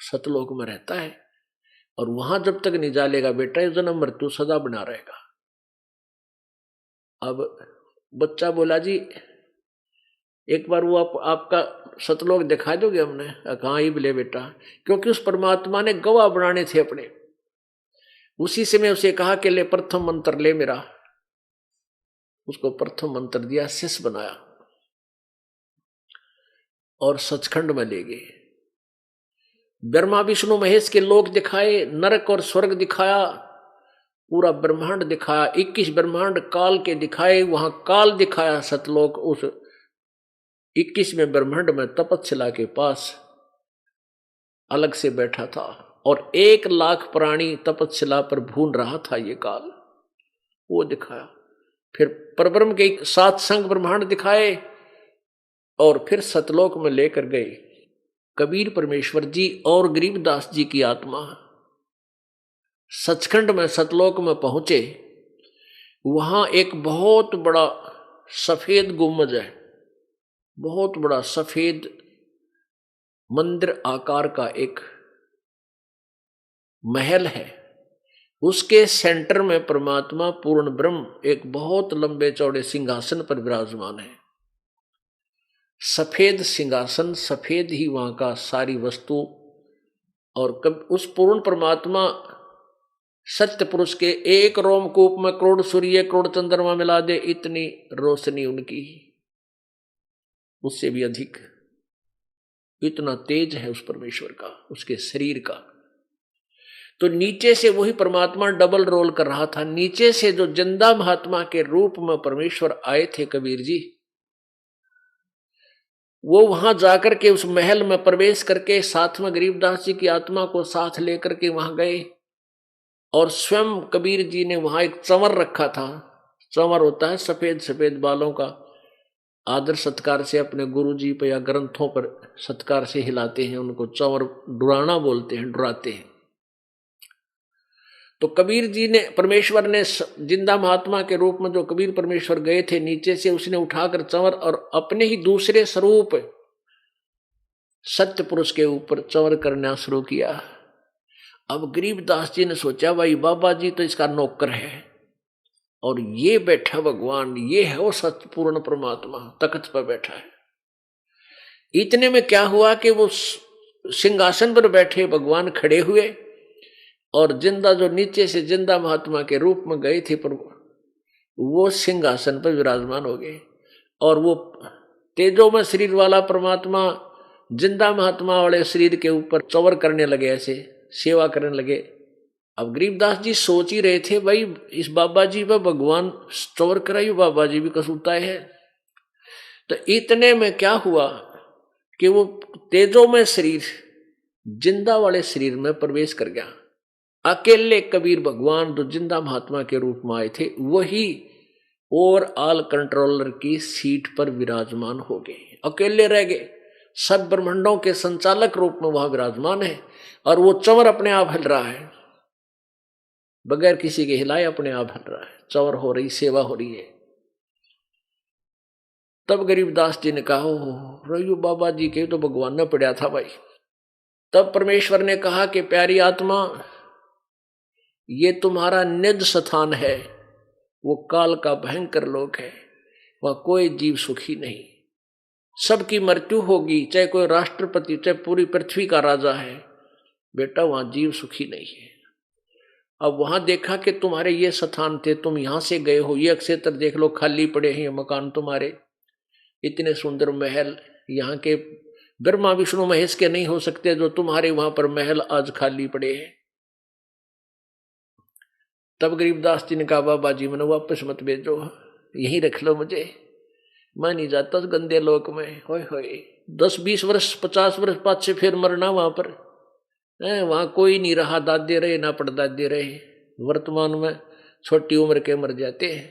सतलोक में रहता है, और वहां जब तक नहीं जालेगा बेटा, ये जन्म मृत्यु सदा बना रहेगा। अब बच्चा बोला जी एक बार वो आपका सतलोक दिखा दोगे हमने? कहाँ ही बोले बेटा, क्योंकि उस परमात्मा ने गवाह बनाने थे अपने। उसी से मैं उसे कहा कि ले प्रथम मंत्र ले मेरा, उसको प्रथम मंत्र दिया, शिष्य बनाया और सचखंड में ले गए। ब्रह्मा विष्णु महेश के लोक दिखाए, नरक और स्वर्ग दिखाया, पूरा ब्रह्मांड दिखाया, 21 ब्रह्मांड काल के दिखाए, वहां काल दिखाया। सतलोक उस 21वें ब्रह्मांड में तपस्या के पास अलग से बैठा था, और 1,00,000 प्राणी तपस्या पर भून रहा था ये काल, वो दिखाया। फिर परब्रह्म के 7 संग ब्रह्मांड दिखाए, और फिर सतलोक में लेकर गए। कबीर परमेश्वर जी और गरीबदास जी की आत्मा सचखंड में सतलोक में पहुंचे। वहां एक बहुत बड़ा सफेद गुम्बद है, बहुत बड़ा सफेद मंदिर आकार का एक महल है। उसके सेंटर में परमात्मा पूर्ण ब्रह्म एक बहुत लंबे चौड़े सिंहासन पर विराजमान है। सफेद सिंहासन, सफेद ही वहां का सारी वस्तु। और कब उस पूर्ण परमात्मा सत्य पुरुष के एक रोमकूप में करोड़ सूर्य करोड़ चंद्रमा मिला दे, इतनी रोशनी उनकी, उससे भी अधिक। इतना तेज है उस परमेश्वर का, उसके शरीर का। तो नीचे से वही परमात्मा डबल रोल कर रहा था। नीचे से जो जिंदा महात्मा के रूप में परमेश्वर आए थे कबीर जी, वो वहां जाकर के उस महल में प्रवेश करके साथ में गरीबदास जी की आत्मा को साथ लेकर के वहां गए। और स्वयं कबीर जी ने वहां एक चंवर रखा था। चंवर होता है सफेद सफेद बालों का, आदर सत्कार से अपने गुरु जी पर या ग्रंथों पर सत्कार से हिलाते हैं उनको, चंवर डुराना बोलते हैं, डुराते हैं। तो कबीर जी ने, परमेश्वर ने जिंदा महात्मा के रूप में जो कबीर परमेश्वर गए थे नीचे से, उसने उठाकर चंवर और अपने ही दूसरे स्वरूप सत्य पुरुष के ऊपर चंवर करना शुरू किया। अब गरीबदास जी ने सोचा भाई बाबा जी तो इसका नौकर है, और ये बैठा भगवान, ये है वो सत्यपूर्ण परमात्मा, तख्त पर बैठा है। इतने में क्या हुआ कि वो सिंहासन पर बैठे भगवान खड़े हुए, और जिंदा जो नीचे से जिंदा महात्मा के रूप में गए थे पर वो सिंहासन पर विराजमान हो गए। और वो तेजोमय शरीर वाला परमात्मा जिंदा महात्मा वाले शरीर के ऊपर चंवर करने लगे, ऐसे सेवा करने लगे। अब गरीबदास जी सोच ही रहे थे भाई इस बाबा जी पर भगवान चंवर कराई, बाबा जी भी कसूताए है। तो इतने में क्या हुआ कि वो तेजोमय शरीर जिंदा वाले शरीर में प्रवेश कर गया। अकेले कबीर भगवान जो जिंदा महात्मा के रूप में आए थे, वही और ऑल कंट्रोलर की सीट पर विराजमान हो गए, अकेले रह गए। सब ब्रह्मांडों के संचालक रूप में वहां विराजमान है, और वो चंवर अपने आप हिल रहा है, बगैर किसी के हिलाए अपने आप हिल रहा है, चंवर हो रही, सेवा हो रही है। तब गरीबदास जी ने कहा रयू बाबा जी के तो भगवान ने पड़ा था भाई। तब परमेश्वर ने कहा कि प्यारी आत्मा, ये तुम्हारा निज स्थान है, वो काल का भयंकर लोक है, वहां कोई जीव सुखी नहीं, सबकी मृत्यु होगी, चाहे कोई राष्ट्रपति, चाहे पूरी पृथ्वी का राजा है, बेटा वहां जीव सुखी नहीं है। अब वहां देखा कि तुम्हारे ये स्थान थे, तुम यहां से गए हो, ये क्षेत्र देख लो खाली पड़े हैं, ये मकान तुम्हारे, इतने सुंदर महल, यहाँ के ब्रह्मा विष्णु महेश के नहीं हो सकते जो तुम्हारे वहां पर महल आज खाली पड़े हैं। तब गरीबदास जी ने कहा बाबा जी मैंने वापस मत भेजो, यहीं रख लो मुझे, मैं नहीं जाता उस गंदे लोक में। होए होए 10-20 वर्ष 50 वर्ष पाछे फिर मरना वहां पर, वहां कोई नहीं रहा, दादे रहे ना पड़दादे रहे, वर्तमान में छोटी उम्र के मर जाते हैं।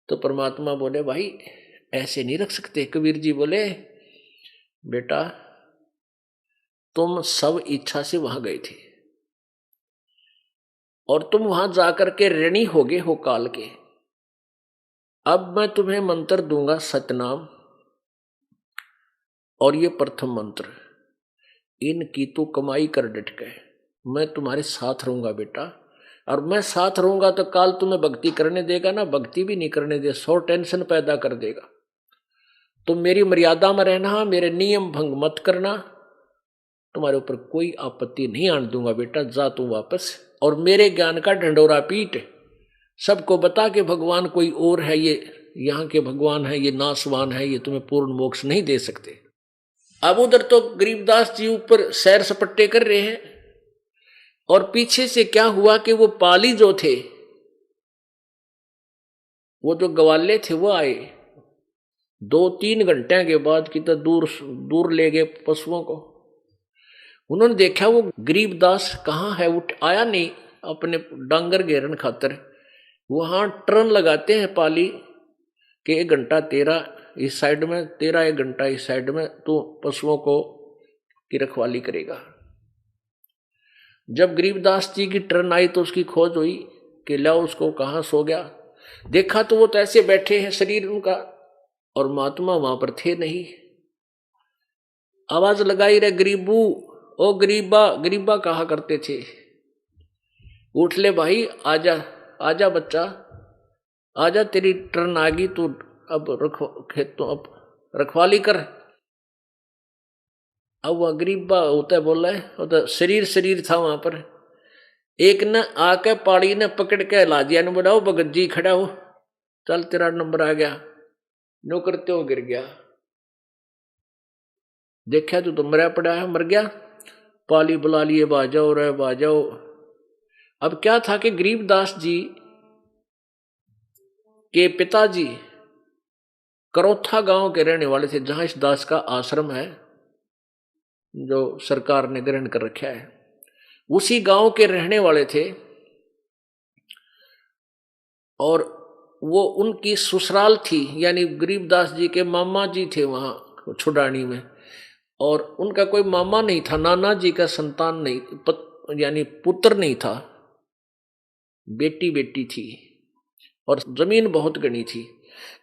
तो परमात्मा बोले भाई ऐसे नहीं रख सकते। कबीर जी बोले बेटा तुम सब इच्छा से वहां गए थे, और तुम वहां जाकर के ऋणी हो गए हो काल के। अब मैं तुम्हें मंत्र दूंगा सतनाम, और ये प्रथम मंत्र, इनकी तू कमाई कर डट के, मैं तुम्हारे साथ रहूंगा बेटा, और मैं साथ रहूंगा तो काल तुम्हें भक्ति करने देगा ना, भक्ति भी नहीं करने दे, 100 टेंशन पैदा कर देगा। तुम मेरी मर्यादा में रहना, मेरे नियम भंग मत करना, तुम्हारे ऊपर कोई आपत्ति नहीं आने दूंगा बेटा, जा तू वापस, और मेरे ज्ञान का ढंडोरा पीट, सबको बता के भगवान कोई और है, ये यहाँ के भगवान है, ये नासवान है, ये तुम्हें पूर्ण मोक्ष नहीं दे सकते। अब उधर तो गरीबदास जी ऊपर सैर सपट्टे कर रहे हैं, और पीछे से क्या हुआ कि वो पाली जो थे, वो जो ग्वाले थे वो आए 2-3 घंटे के बाद, कितना दूर दूर ले गए पशुओं को। उन्होंने देखा वो गरीबदास कहाँ है, उठ आया नहीं अपने डांगर घेरन खातर। वहां टर्न लगाते हैं पाली कि 1 घंटा तेरा इस साइड में, तेरा 1 घंटा इस साइड में, तो पशुओं को की रखवाली करेगा। जब गरीबदास जी की टर्न आई तो उसकी खोज हुई कि लाओ उसको, कहाँ सो गया। देखा तो वो तो ऐसे बैठे हैं शरीर उनका, और महात्मा वहां पर थे नहीं। आवाज लगाई रे गरीबू, ओ गरीबा, गरीबा कहा करते थे, उठ ले भाई, आजा आजा बच्चा, आजा तेरी टर्न आ गई, तू अब खेतों अब रखवाली कर। अब वह गरीबा होता है, बोला है, तो शरीर था वहां पर। एक न आके पाड़ी ने पकड़ के ला दिया, ने बोला भगत जी खड़ा हो, चल तेरा नंबर आ गया। नो करते हो गिर गया, देखा तू तो मरा पड़ा है, मर गया। पाली बुला लिए, बाजाओ रे बाजाओ। अब क्या था कि गरीबदास जी के पिताजी करोथा गांव के रहने वाले थे, जहां इस दास का आश्रम है जो सरकार ने ग्रहण कर रखा है, उसी गांव के रहने वाले थे। और वो उनकी ससुराल थी, यानी गरीबदास जी के मामा जी थे वहां छुडानी में, और उनका कोई मामा नहीं था, नाना जी का संतान नहीं, यानी पुत्र नहीं था, बेटी बेटी थी, और जमीन बहुत घनी थी।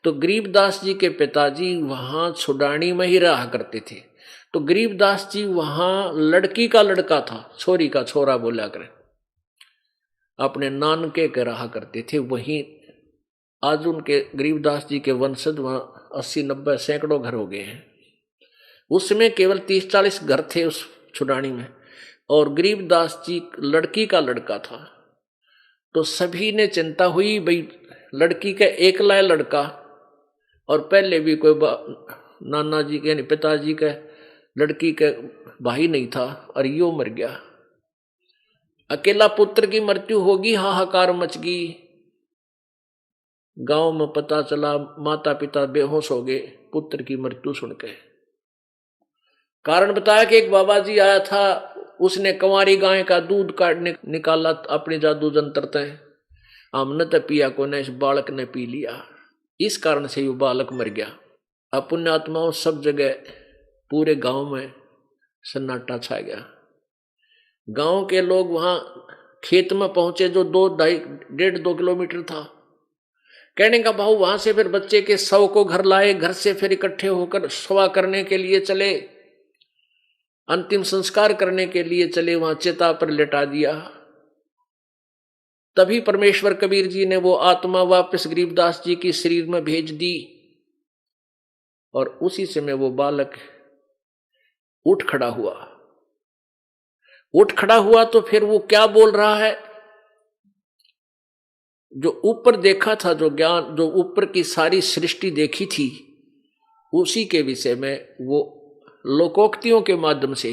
तो गरीबदास जी के पिताजी वहां छुडानी में ही रहा करते थे। तो गरीबदास जी वहां लड़की का लड़का था, छोरी का छोरा बोला करें, अपने नानके के रहा करते थे वहीं। आज उनके गरीबदास जी के वंशज वहां 80-90 सैकड़ों घर हो गए हैं। उसमें केवल 30-40 घर थे उस छुडानी में, और गरीबदास जी लड़की का लड़का था। तो सभी ने चिंता हुई, भाई लड़की का एकला लड़का, और पहले भी कोई नाना जी के यानी पिताजी के लड़की का भाई नहीं था, और यो मर गया, अकेला पुत्र की मृत्यु होगी, हाहाकार मच गई। गांव में पता चला, माता पिता बेहोश हो गए पुत्र की मृत्यु सुनकर। कारण बताया कि एक बाबा जी आया था, उसने कंवारी गाय का दूध काटने निकाला अपने जादू जंत्र से, हमने तो पिया को ने, इस बालक ने पी लिया, इस कारण से वो बालक मर गया। अब पुण्यात्माओं सब जगह पूरे गांव में सन्नाटा छा गया। गांव के लोग वहां खेत में पहुंचे जो 2-2.5 किलोमीटर था। कहने का भाव वहां से फिर बच्चे के शव को घर लाए, घर से फिर इकट्ठे होकर सवा करने के लिए चले, अंतिम संस्कार करने के लिए चले, वहां चिता पर लेटा दिया। तभी परमेश्वर कबीर जी ने वो आत्मा वापस गरीबदास जी की शरीर में भेज दी, और उसी समय वो बालक उठ खड़ा हुआ। उठ खड़ा हुआ तो फिर वो क्या बोल रहा है, जो ऊपर देखा था, जो ज्ञान, जो ऊपर की सारी सृष्टि देखी थी, उसी के विषय में वो लोकोक्तियों के माध्यम से,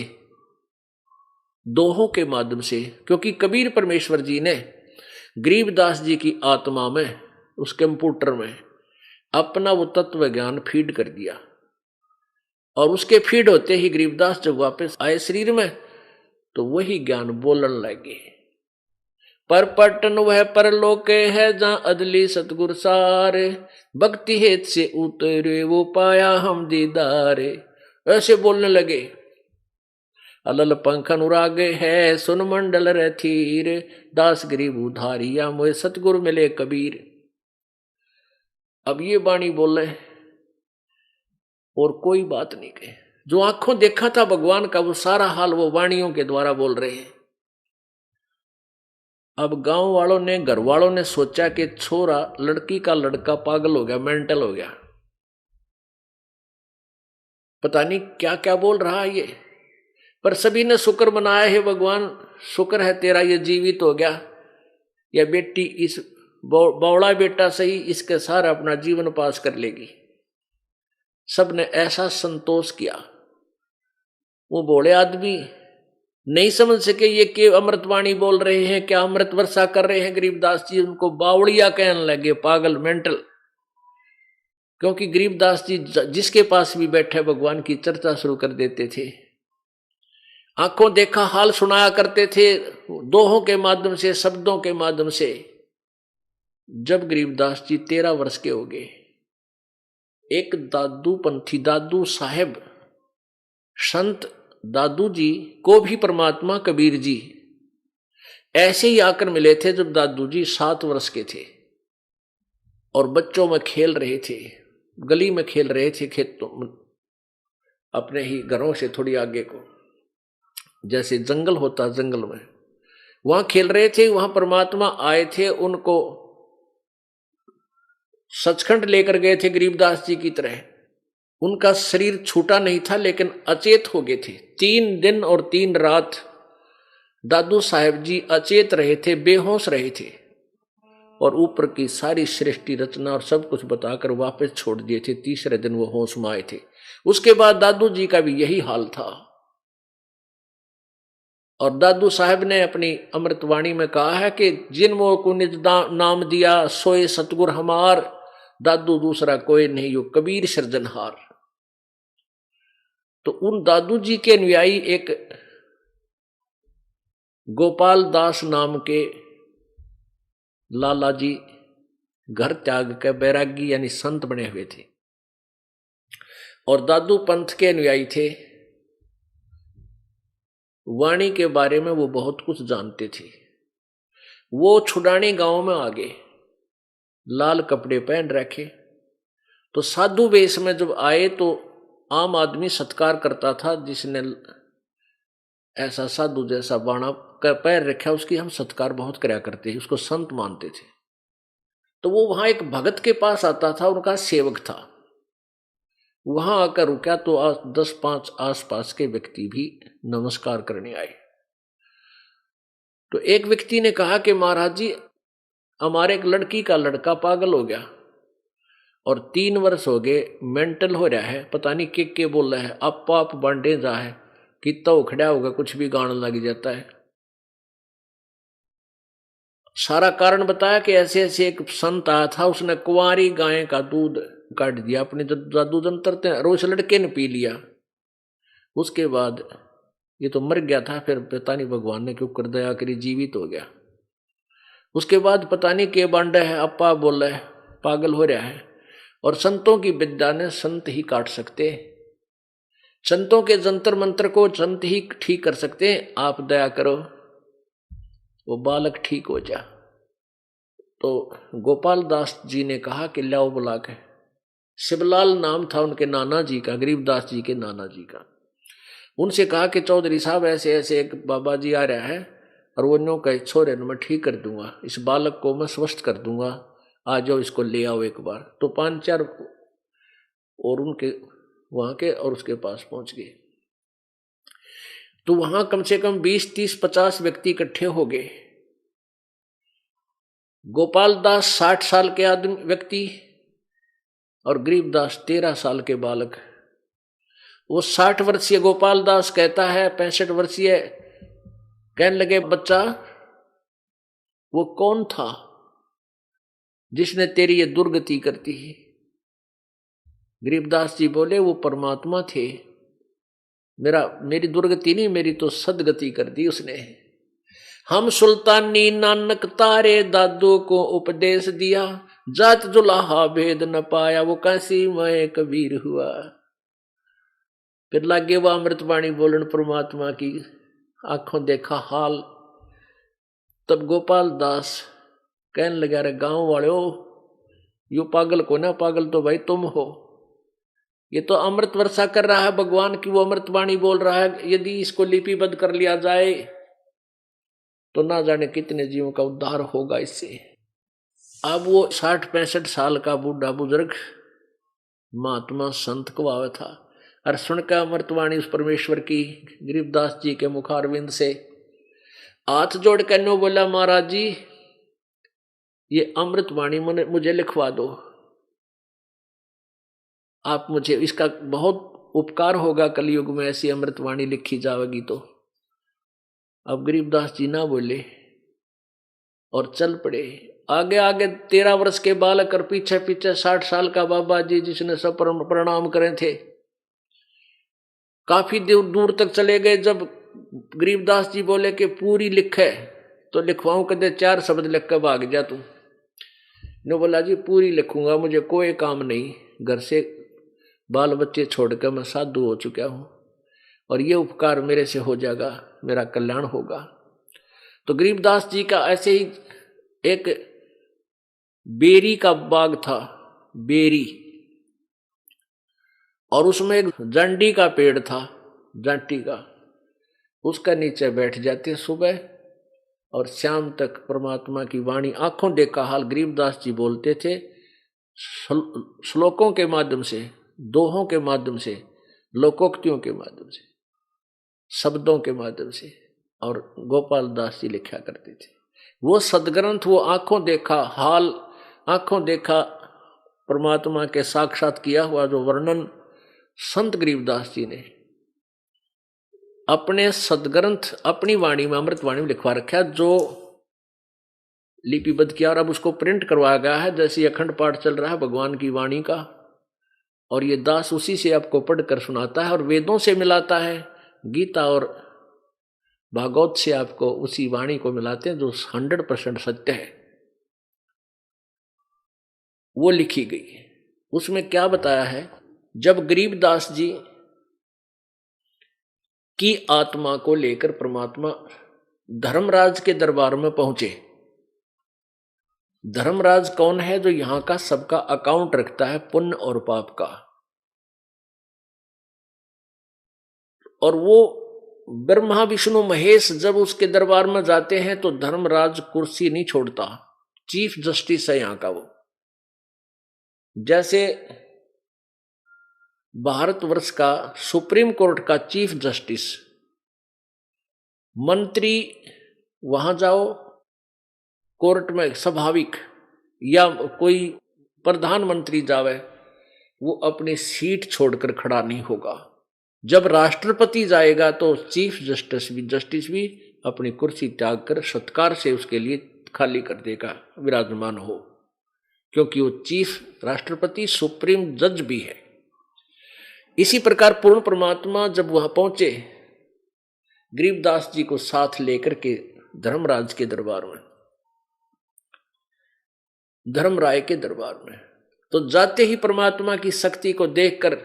दोहों के माध्यम से, क्योंकि कबीर परमेश्वर जी ने गरीबदास जी की आत्मा में, उस कंप्यूटर में अपना वो तत्व ज्ञान फीड कर दिया, और उसके फीड होते ही गरीबदास जब वापस आए शरीर में, तो वही ज्ञान बोलने लगे। पर पटन वह परलोक है, जहां अदली सतगुर सारे, भक्ति हेत से उतरे वो पाया हम दीदारे। ऐसे बोलने लगे, अलल पंख अनुरागे है, सुन मंडल रथीर, दास गरीब उधारिया मोए सतगुरु मिले कबीर। अब ये बाणी बोले और कोई बात नहीं कहे, जो आंखों देखा था भगवान का वो सारा हाल वो वाणियों के द्वारा बोल रहे हैं। अब गांव वालों ने, घर वालों ने सोचा कि छोरा, लड़की का लड़का पागल हो गया, मेंटल हो गया, पता नहीं क्या क्या बोल रहा है ये। पर सभी ने शुक्र मनाया, है भगवान शुक्र है तेरा, ये जीवित हो गया, या बेटी इस बौड़ा बेटा सही, इसके सारा अपना जीवन पास कर लेगी। सबने ऐसा संतोष किया। वो बोले आदमी नहीं समझ सके ये के अमृतवाणी बोल रहे हैं, क्या अमृत वर्षा कर रहे हैं। गरीबदास जी उनको बावड़िया कहने लगे, पागल, मेंटल। क्योंकि गरीबदास जी जिसके पास भी बैठे भगवान की चर्चा शुरू कर देते थे, आंखों देखा हाल सुनाया करते थे, दोहों के माध्यम से, शब्दों के माध्यम से। जब गरीबदास जी 13 वर्ष के हो गए, एक दादू पंथी, दादू साहेब, संत दादू जी को भी परमात्मा कबीर जी ऐसे ही आकर मिले थे जब दादू जी 7 वर्ष के थे, और बच्चों में खेल रहे थे, गली में खेल रहे थे, खेतों अपने ही घरों से थोड़ी आगे को, जैसे जंगल होता, जंगल में वहां खेल रहे थे। वहां परमात्मा आए थे, उनको सचखंड लेकर गए थे गरीबदास जी की तरह। उनका शरीर छूटा नहीं था, लेकिन अचेत हो गए थे। 3 दिन और 3 रात दादू साहेब जी अचेत रहे थे, बेहोश रहे थे, और ऊपर की सारी सृष्टि रचना और सब कुछ बताकर वापस छोड़ दिए थे। तीसरे दिन वो होश में आए थे। उसके बाद दादू जी का भी यही हाल था। और दादू साहब ने अपनी अमृतवाणी में कहा है कि जिन मोह को निज नाम दिया, सोए सतगुर हमार, दादू दूसरा कोई नहीं, यो कबीर सृजनहार। तो उन दादू जी के अनुयायी एक गोपाल दास नाम के लाला जी घर त्याग के बैरागी यानी संत बने हुए थे, और दादू पंथ के अनुयायी थे। वाणी के बारे में वो बहुत कुछ जानते थे। वो छुडानी गांव में आ गए, लाल कपड़े पहन रखे, तो साधु वेश में जब आए तो आम आदमी सत्कार करता था। जिसने ऐसा साधु जैसा बाणा का पैर रखा, उसकी हम सत्कार बहुत कराया करते थे, उसको संत मानते थे। तो वो वहां एक भगत के पास आता था, उनका सेवक था। वहां आकर रुका तो 10-5 आसपास के व्यक्ति भी नमस्कार करने आए। तो एक व्यक्ति ने कहा कि महाराज जी, हमारे एक लड़की का लड़का पागल हो गया, और 3 वर्ष हो गए, मेंटल हो रहा है, पता नहीं के बोल रहा है, आप बांटे जा है, कितना उखड़ा होगा, कुछ भी गाने लग जाता है। सारा कारण बताया कि ऐसे ऐसे एक संत आया था, उसने कुंवारी गाय का दूध काट दिया, अपने जादू जंतर रोज लड़के ने पी लिया। उसके बाद ये तो मर गया था, फिर पता नहीं भगवान ने क्यों कर दया करी, जीवित हो गया। उसके बाद पता नहीं के बांडा है, अपा बोला है, पागल हो रहा है। और संतों की विद्या ने संत ही काट सकते, संतों के जंतर मंत्र को संत ही ठीक कर सकते हैं। आप दया करो वो बालक ठीक हो जा। तो गोपाल दास जी ने कहा कि लाओ बुला के। शिवलाल नाम था उनके नाना जी का, गरीबदास जी के नाना जी का। उनसे कहा कि चौधरी साहब ऐसे ऐसे एक बाबा जी आ रहा है, और वो नो कहे छोरे मैं ठीक कर दूंगा, इस बालक को मैं स्वस्थ कर दूंगा, आ जाओ इसको ले आओ एक बार। तो 5-4 और उनके वहां के और उसके पास पहुंच गए। तो वहां कम से कम 20-30-50 व्यक्ति इकट्ठे हो गए। गोपाल दास 60 साल के आदमी व्यक्ति, और गरीबदास 13 साल के बालक। वो 60 वर्षीय गोपाल दास कहता है, 65 वर्षीय कहने लगे, बच्चा वो कौन था जिसने तेरी ये दुर्गति करती है। गरीबदास जी बोले, वो परमात्मा थे, मेरी दुर्गति नहीं, मेरी तो सदगति कर दी उसने। हम सुल्तानी नानक तारे दादू को उपदेश दिया, जात जुलाहा भेद न पाया, वो काशी में कबीर हुआ। फिर लागे वो अमृतवाणी बोलन परमात्मा की, आंखों देखा हाल। तब गोपाल दास कहने लगा, रे गांव वाले हो, यू पागल को ना, पागल तो भाई तुम हो। ये तो अमृत वर्षा कर रहा है भगवान की, वो अमृतवाणी बोल रहा है। यदि इसको लिपिबद्ध कर लिया जाए तो ना जाने कितने जीवों का उद्धार होगा इससे। अब वो 60-65 साल का बूढ़ा बुजुर्ग महात्मा संत को आवे था और सुनकर अमृतवाणी उस परमेश्वर की गरीबदास जी के मुखारविंद से हाथ जोड़ कर नो बोला, महाराज जी ये अमृतवाणी मुझे लिखवा दो, आप मुझे, इसका बहुत उपकार होगा कलयुग में ऐसी अमृतवाणी लिखी जाएगी तो। अब गरीबदास जी ना बोले और चल पड़े आगे आगे। 13 वर्ष के बालक और पीछे पीछे 60 साल का बाबा जी जिसने सब प्रणाम करे थे। काफी दूर दूर तक चले गए। जब गरीबदास जी बोले कि पूरी लिखे तो लिखवाऊं, कहते 4 शब्द लिख कर भाग जा तू। ने बोला जी पूरी लिखूंगा, मुझे कोई काम नहीं, घर से बाल बच्चे छोड़कर मैं साधु हो चुका हूं और ये उपकार मेरे से हो जाएगा, मेरा कल्याण होगा। तो गरीबदास जी का ऐसे ही एक बेरी का बाग था, बेरी, और उसमें एक जंडी का पेड़ था, जंटी का, उसका नीचे बैठ जाते सुबह और शाम तक परमात्मा की वाणी आंखों देखा हाल गरीबदास जी बोलते थे, श्लोकों के माध्यम से, दोहों के माध्यम से, लोकोक्तियों के माध्यम से, शब्दों के माध्यम से, और गोपाल दास जी लिखा करते थे। वो सदग्रंथ, वो आंखों देखा हाल, आंखों देखा परमात्मा के साक्षात किया हुआ जो वर्णन संत गरीबदास जी ने अपने सदग्रंथ अपनी वाणी में, अमृतवाणी में लिखवा रखा, जो लिपिबद्ध किया और अब उसको प्रिंट करवाया गया है। जैसे अखंड पाठ चल रहा है भगवान की वाणी का, और ये दास उसी से आपको पढ़कर सुनाता है और वेदों से मिलाता है, गीता और भागवत से आपको उसी वाणी को मिलाते हैं जो 100% सत्य है। वो लिखी गई। उसमें क्या बताया है, जब गरीबदास जी की आत्मा को लेकर परमात्मा धर्मराज के दरबार में पहुंचे। धर्मराज कौन है? जो यहां का सबका अकाउंट रखता है, पुण्य और पाप का। और वो ब्रह्मा विष्णु महेश जब उसके दरबार में जाते हैं तो धर्मराज कुर्सी नहीं छोड़ता, चीफ जस्टिस है यहां का वो। जैसे भारतवर्ष का सुप्रीम कोर्ट का चीफ जस्टिस, मंत्री वहां जाओ कोर्ट में स्वाभाविक, या कोई प्रधानमंत्री जावे, वो अपनी सीट छोड़कर खड़ा नहीं होगा। जब राष्ट्रपति जाएगा तो चीफ जस्टिस भी अपनी कुर्सी त्याग कर सत्कार से उसके लिए खाली कर देगा, विराजमान हो, क्योंकि वो चीफ राष्ट्रपति सुप्रीम जज भी है। इसी प्रकार पूर्ण परमात्मा जब वहां पहुंचे, गरीबदास जी को साथ लेकर के धर्मराज के दरबार में, धर्मराय के दरबार में, तो जाते ही परमात्मा की शक्ति को देखकर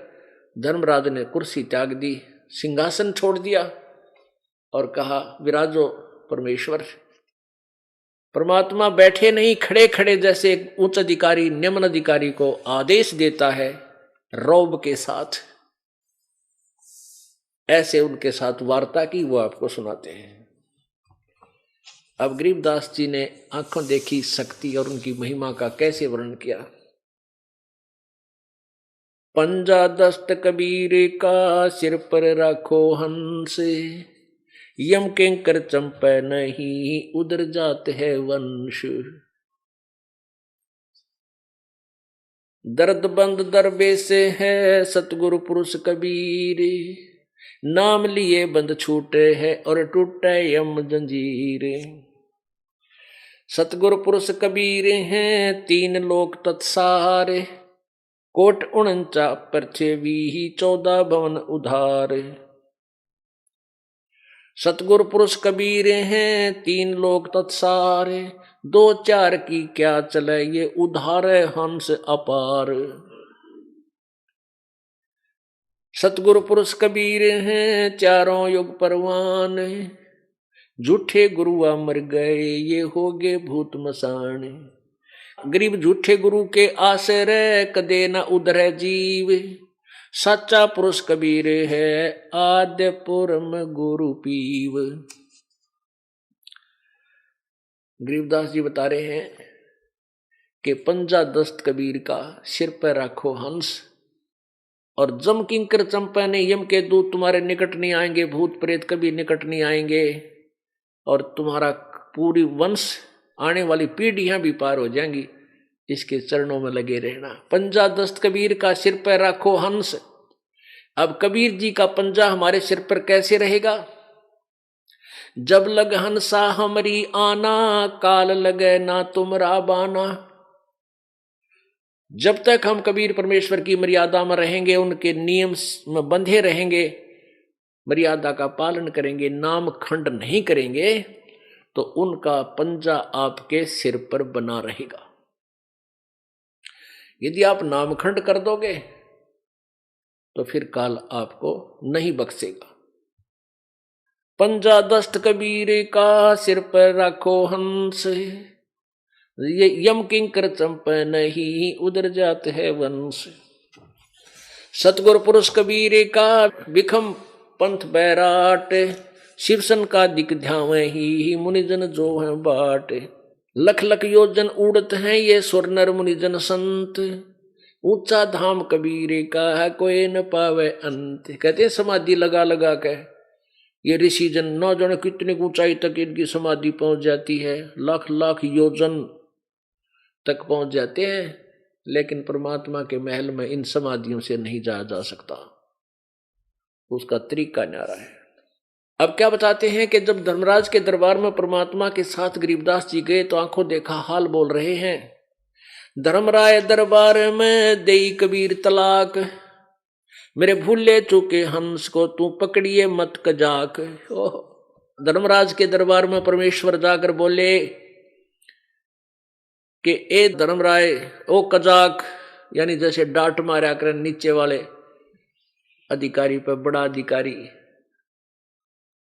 धर्मराज ने कुर्सी त्याग दी, सिंहासन छोड़ दिया और कहा, विराजो परमेश्वर। परमात्मा बैठे नहीं, खड़े खड़े, जैसे एक उच्च अधिकारी निम्न अधिकारी को आदेश देता है रौब के साथ, ऐसे उनके साथ वार्ता की, वो आपको सुनाते हैं। अब गरीबदास जी ने आंखों देखी शक्ति और उनकी महिमा का कैसे वर्णन किया। पंजा दस्त कबीर का सिर पर रखो हंस, यम किंकर चंपे नहीं उधर जात है वंश। दर्द बंद दरबे से है सतगुरु पुरुष कबीर, नाम लिए बंद छूटे है और टूटे यम जंजीर। सतगुरु पुरुष कबीर हैं 3 लोक तत्सारे, कोट 49 पृथ्वी 14 भवन उधार। सतगुरु पुरुष कबीर हैं 3 लोक तत्सारे, 2-4 की क्या चले ये उधार हंस अपार। सतगुरु पुरुष कबीर हैं 4 युग परवान, झूठे गुरुआ मर गए ये हो गए भूत मसान। गरीब झूठे गुरु के आसरे कदे न उधरे जीव, सच्चा पुरुष कबीर है, आद्य पुरम गुरु पीव। गरीबदास जी बता रहे हैं कि पंजा दस्त कबीर का, सिर पर रखो हंस, और जम किंकर चंपा ने, यम के दूत तुम्हारे निकट नहीं आएंगे, भूत प्रेत कभी निकट नहीं आएंगे, और तुम्हारा पूरी वंश आने वाली पीढ़ियां भी पार हो जाएंगी। इसके चरणों में लगे रहना। पंजा दस्त कबीर का, सिर पर रखो हंस। अब कबीर जी का पंजा हमारे सिर पर कैसे रहेगा? जब लग हंसा हमरी आना, काल लगे ना तुमरा बाना। जब तक हम कबीर परमेश्वर की मर्यादा में रहेंगे, उनके नियम में बंधे रहेंगे, मर्यादा का पालन करेंगे, नाम खंड नहीं करेंगे, तो उनका पंजा आपके सिर पर बना रहेगा। यदि आप नामखंड कर दोगे तो फिर काल आपको नहीं बख्शेगा। पंजा दस्त कबीर का, सिर पर रखो हंस, ये यम किंकर चंप नहीं, उधर जात है वंश। सतगुरु पुरुष कबीर का, बिखम पंथ बैराट, शिवसन का दिक ध्याव ही, मुनिजन जो है बाट। लख लख योजन उड़त हैं ये सुर नर मुनिजन संत, ऊंचा धाम कबीर का है कोई न पावे अंत। कहते हैं समाधि लगा लगा के ये ऋषि जन न जाने कितनी ऊंचाई तक इनकी समाधि पहुंच जाती है, लाख लाख योजन तक पहुंच जाते हैं, लेकिन परमात्मा के महल में इन समाधियों से नहीं जाया जा सकता। उसका तरीका न्यारा है। अब क्या बताते हैं कि जब धर्मराज के दरबार में परमात्मा के साथ गरीबदास जी गए तो आंखों देखा हाल बोल रहे हैं। धर्मराय दरबार में देई कबीर तलाक, मेरे भूले चूके हंस को तू पकड़िए मत कजाक। धर्मराज के दरबार में परमेश्वर जाकर बोले कि ए धर्मराय, ओ कजाक, यानी जैसे डांट मारा कर नीचे वाले अधिकारी पर बड़ा अधिकारी,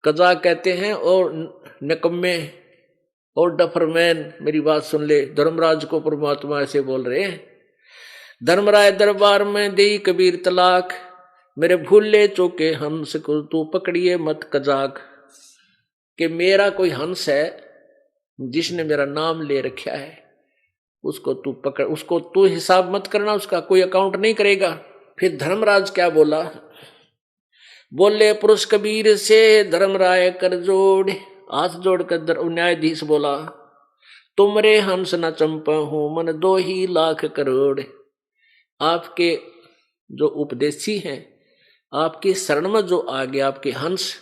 कजाक कहते हैं, और निकम्मे और डफरमैन, मेरी बात सुन ले। धर्मराज को परमात्मा ऐसे बोल रहे हैं। धर्मराय दरबार में देई कबीर तलाक, मेरे भूले चौके हंस को तू पकड़िए मत कजाक। कि मेरा कोई हंस है जिसने मेरा नाम ले रखा है, उसको तू पकड़, उसको तू हिसाब मत करना, उसका कोई अकाउंट नहीं करेगा। फिर धर्मराज क्या बोला? बोले पुरुष कबीर से धर्मराय कर जोड़, हाथ जोड़कर न्यायाधीश बोला, तुमरे हंस न चंपा हूं मन 2 ही लाख करोड़। आपके जो उपदेशी हैं, आपकी शरण में जो आ गए आपके हंस,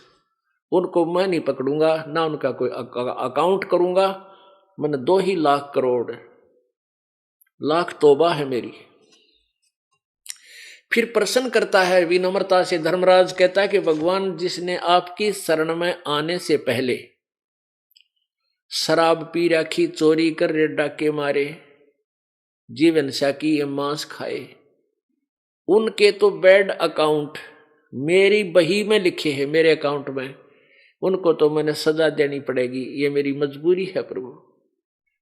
उनको मैं नहीं पकड़ूंगा, ना उनका कोई अकाउंट करूंगा। मन 2 ही लाख करोड़, लाख तौबा है मेरी। फिर प्रश्न करता है विनम्रता से धर्मराज, कहता है कि भगवान, जिसने आपकी शरण में आने से पहले शराब पी रखी, चोरी कर रे डाके मारे, जीवन साकी ये मांस खाए, उनके तो बैड अकाउंट मेरी बही में लिखे हैं, मेरे अकाउंट में, उनको तो मैंने सजा देनी पड़ेगी, ये मेरी मजबूरी है प्रभु।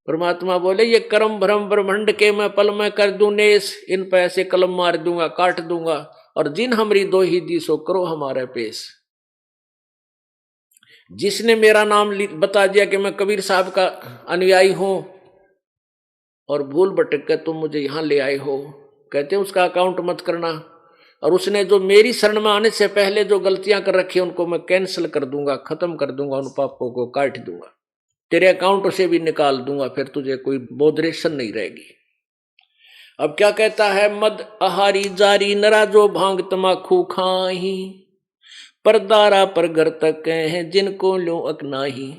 परमात्मा बोले, ये कर्म भ्रम ब्रह्मंड के मैं पल में कर दूं नेस, इन पे ऐसे कलम मार दूंगा, काट दूंगा, और जिन हमरी 2 ही दी सो करो हमारे पेश। जिसने मेरा नाम बता दिया कि मैं कबीर साहब का अनुयायी हूं, और भूल भटक कर तुम मुझे यहां ले आए हो, कहते हैं उसका अकाउंट मत करना। और उसने जो मेरी शरण में आने से पहले जो गलतियां कर रखी, उनको मैं कैंसिल कर दूंगा, खत्म कर दूंगा, उन पापों को काट दूंगा, तेरे अकाउंट से भी निकाल दूंगा, फिर तुझे कोई बोधरेशन नहीं रहेगी। अब क्या कहता है? मद आहारी जारी नरा जो भांग तमाखू खाही, परदारा पर घर तक हैं जिनको लो अकनाही।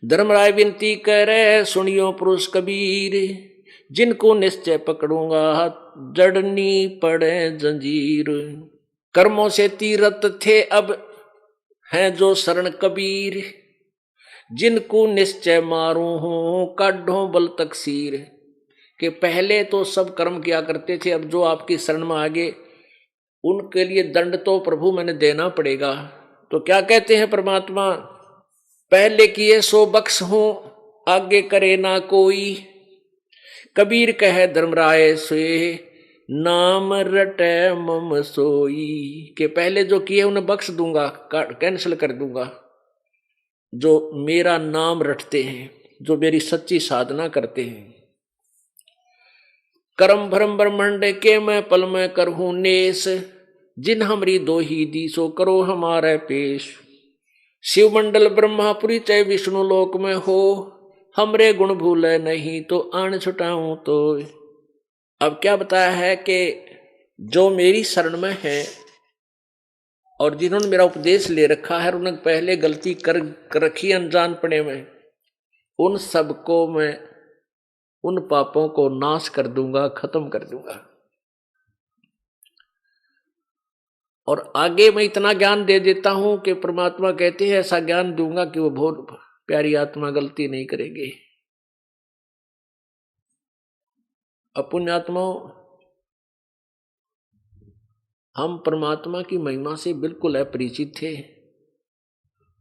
धर्मराय विनती करे सुनियो पुरुष कबीर, जिनको निश्चय पकड़ूंगा जड़नी पड़े जंजीर। कर्मों से तीरथ थे अब हैं जो शरण कबीर, जिनको निश्चय मारू हूं काढ़ो बल तकसीर। कि पहले तो सब कर्म किया करते थे, अब जो आपकी शरण में आगे, उनके लिए दंड तो प्रभु मैंने देना पड़ेगा। तो क्या कहते हैं परमात्मा? पहले किए सो बख्श हूं आगे करे ना कोई, कबीर कहे धर्मराय से नाम रटे मम सोई, के पहले जो किए उन्हें बख्श दूंगा, कैंसिल कर दूंगा। जो मेरा नाम रटते हैं, जो मेरी सच्ची साधना करते हैं। कर्म भरम ब्रह्मंड के मैं पल में करहूं नेस, जिन हमरी दो ही दी सो करो हमारे पेश। शिव मंडल ब्रह्मापुरी चाहे विष्णु लोक में हो, हमरे गुण भूले नहीं तो आन छुटाऊं तो। अब क्या बताया है कि जो मेरी शरण में है और जिन्होंने मेरा उपदेश ले रखा है, उन्होंने पहले गलती कर रखी अनजानपने में, उन सबको मैं, उन पापों को नाश कर दूंगा, खत्म कर दूंगा। और आगे मैं इतना ज्ञान दे देता हूं कि परमात्मा कहते हैं ऐसा ज्ञान दूंगा कि वो बहुत प्यारी आत्मा गलती नहीं करेगी। अपुण्यात्माओं, हम परमात्मा की महिमा से बिल्कुल अपरिचित थे।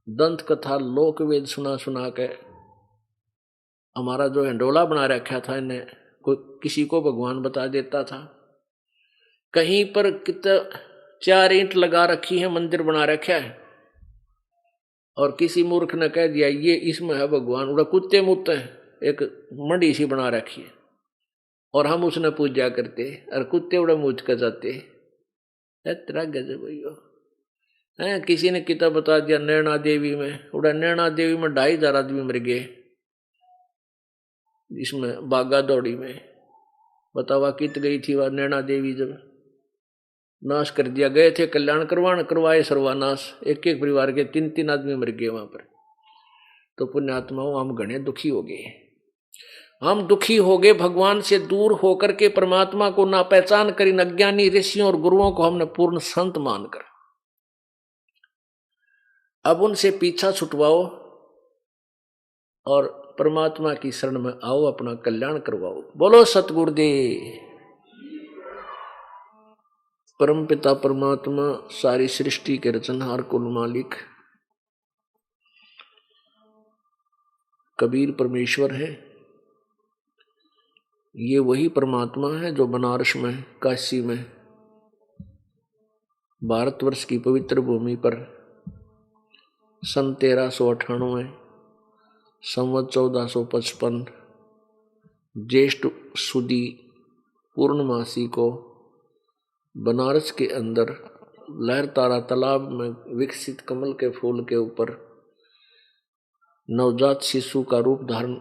दंत कथा लोक वेद सुना सुना के हमारा जो हिंडोला बना रखा था, इन्हें कोई किसी को भगवान बता देता था। कहीं पर कितना 4 ईंट लगा रखी है, मंदिर बना रखा है, और किसी मूर्ख ने कह दिया ये इसमें है भगवान, उड़ा कुत्ते मुत्ते एक मंडी सी बना रखी है और हम उसने पूजा करते और कुत्ते उड़ा मूझ कर जाते। तेरा गजब है। किसी ने किताब बता दिया नैना देवी में, उड़ा नैना देवी में 2500 आदमी मर गए, इसमें बागा दौड़ी में। बतावा कित गई थी वह नैना देवी, जब नाश कर दिया। गए थे कल्याण करवाए सर्वानाश, एक एक परिवार के 3-3 आदमी मर गए वहां पर। तो पुण्यात्माओं, हम घने दुखी हो गए। हम दुखी हो गए भगवान से दूर होकर के, परमात्मा को ना पहचान कर, इन अज्ञानी ऋषियों और गुरुओं को हमने पूर्ण संत मानकर। अब उनसे पीछा छुटवाओ और परमात्मा की शरण में आओ, अपना कल्याण करवाओ। बोलो सतगुरुदेव। परम पिता परमात्मा सारी सृष्टि के रचनहार कुल मालिक कबीर परमेश्वर है। ये वही परमात्मा है जो बनारस में, काशी में, भारतवर्ष की पवित्र भूमि पर सन 1398 संवत 1455 ज्येष्ठ सुदी पूर्णमासी को बनारस के अंदर लहरतारा तालाब में विकसित कमल के फूल के ऊपर नवजात शिशु का रूप धारण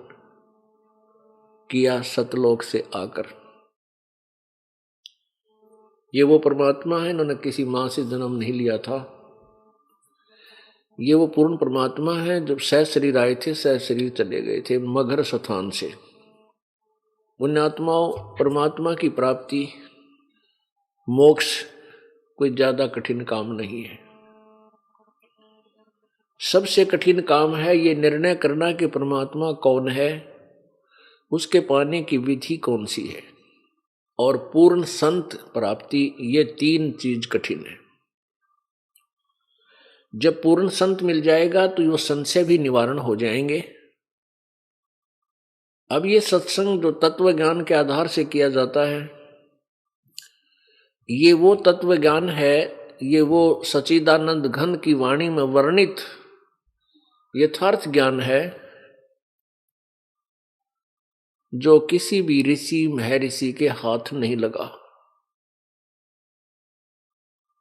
किया सतलोक से आकर। ये वो परमात्मा है, इन्होंने किसी मां से जन्म नहीं लिया था। ये वो पूर्ण परमात्मा है, जब सह शरीर आए थे सह शरीर चले गए थे मगर स्थान से। पुण्यात्माओं, परमात्मा की प्राप्ति, मोक्ष कोई ज्यादा कठिन काम नहीं है। सबसे कठिन काम है ये निर्णय करना कि परमात्मा कौन है, उसके पाने की विधि कौन सी है, और पूर्ण संत प्राप्ति, ये 3 चीज कठिन है। जब पूर्ण संत मिल जाएगा तो ये संशय भी निवारण हो जाएंगे। अब ये सत्संग जो तत्व ज्ञान के आधार से किया जाता है, ये वो तत्व ज्ञान है, ये वो सच्चिदानंद घन की वाणी में वर्णित यथार्थ ज्ञान है जो किसी भी ऋषि महर्षि के हाथ नहीं लगा।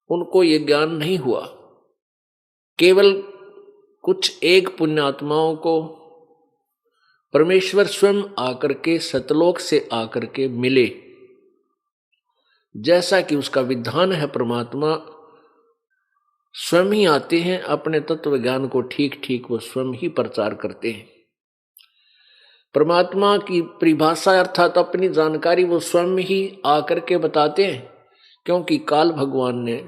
उनको ये ज्ञान नहीं हुआ। केवल कुछ एक पुण्यात्माओं को परमेश्वर स्वयं आकर के सतलोक से आकर के मिले, जैसा कि उसका विधान है। परमात्मा स्वयं ही आते हैं, अपने तत्व ज्ञान को ठीक ठीक वो स्वयं ही प्रचार करते हैं। परमात्मा की परिभाषा अर्थात अपनी जानकारी वो स्वयं ही आकर के बताते हैं, क्योंकि काल भगवान ने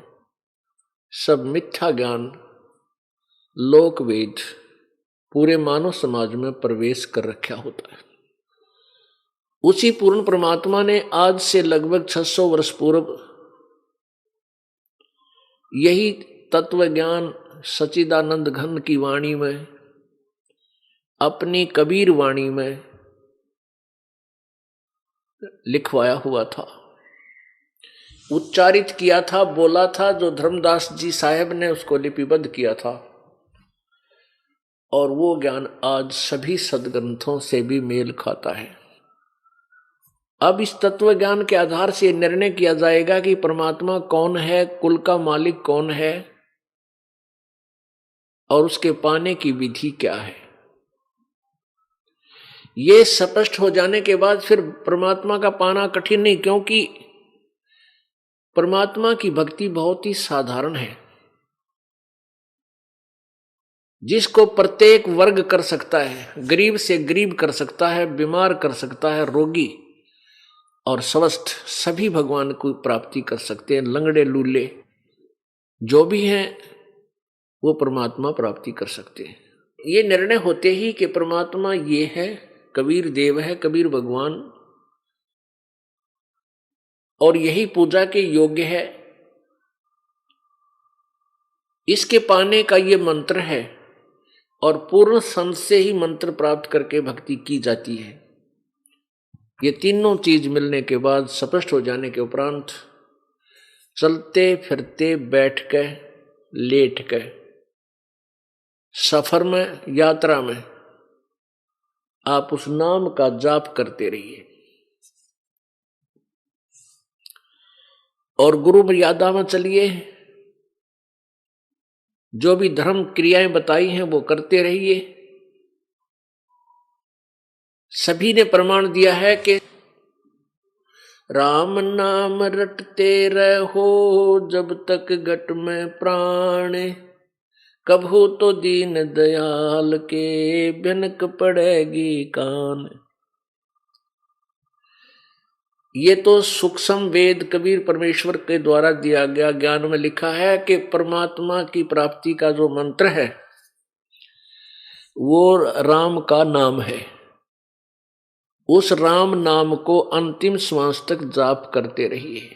सब मिथ्या ज्ञान, लोक वेद पूरे मानव समाज में प्रवेश कर रखा होता है। उसी पूर्ण परमात्मा ने आज से लगभग 600 वर्ष पूर्व यही तत्व ज्ञान सच्चिदानंद घन की वाणी में, अपनी कबीर वाणी में लिखवाया हुआ था। उच्चारित किया था, बोला था, जो धर्मदास जी साहेब ने उसको लिपिबद्ध किया था। और वो ज्ञान आज सभी सदग्रंथों से भी मेल खाता है। अब इस तत्व ज्ञान के आधार से निर्णय किया जाएगा कि परमात्मा कौन है, कुल का मालिक कौन है, और उसके पाने की विधि क्या है। ये स्पष्ट हो जाने के बाद फिर परमात्मा का पाना कठिन नहीं, क्योंकि परमात्मा की भक्ति बहुत ही साधारण है, जिसको प्रत्येक वर्ग कर सकता है। गरीब से गरीब कर सकता है, बीमार कर सकता है, रोगी और स्वस्थ सभी भगवान को प्राप्ति कर सकते हैं। लंगड़े लूले जो भी हैं वो परमात्मा प्राप्ति कर सकते हैं। ये निर्णय होते ही कि परमात्मा ये है, कबीर देव है, कबीर भगवान, और यही पूजा के योग्य है, इसके पाने का ये मंत्र है, और पूर्ण संत से ही मंत्र प्राप्त करके भक्ति की जाती है। ये तीनों चीज मिलने के बाद, स्पष्ट हो जाने के उपरांत, चलते फिरते, बैठ के, लेट के, सफर में, यात्रा में आप उस नाम का जाप करते रहिए। और गुरु मर्यादा में चलिए, जो भी धर्म क्रियाएं बताई हैं वो करते रहिए। सभी ने प्रमाण दिया है कि राम नाम रटते रहो जब तक घट में प्राण, कभू तो दीन दयाल के भनक पड़ेगी कान। ये तो सूक्ष्म वेद कबीर परमेश्वर के द्वारा दिया गया ज्ञान में लिखा है कि परमात्मा की प्राप्ति का जो मंत्र है वो राम का नाम है। उस राम नाम को अंतिम श्वास तक जाप करते रहिए,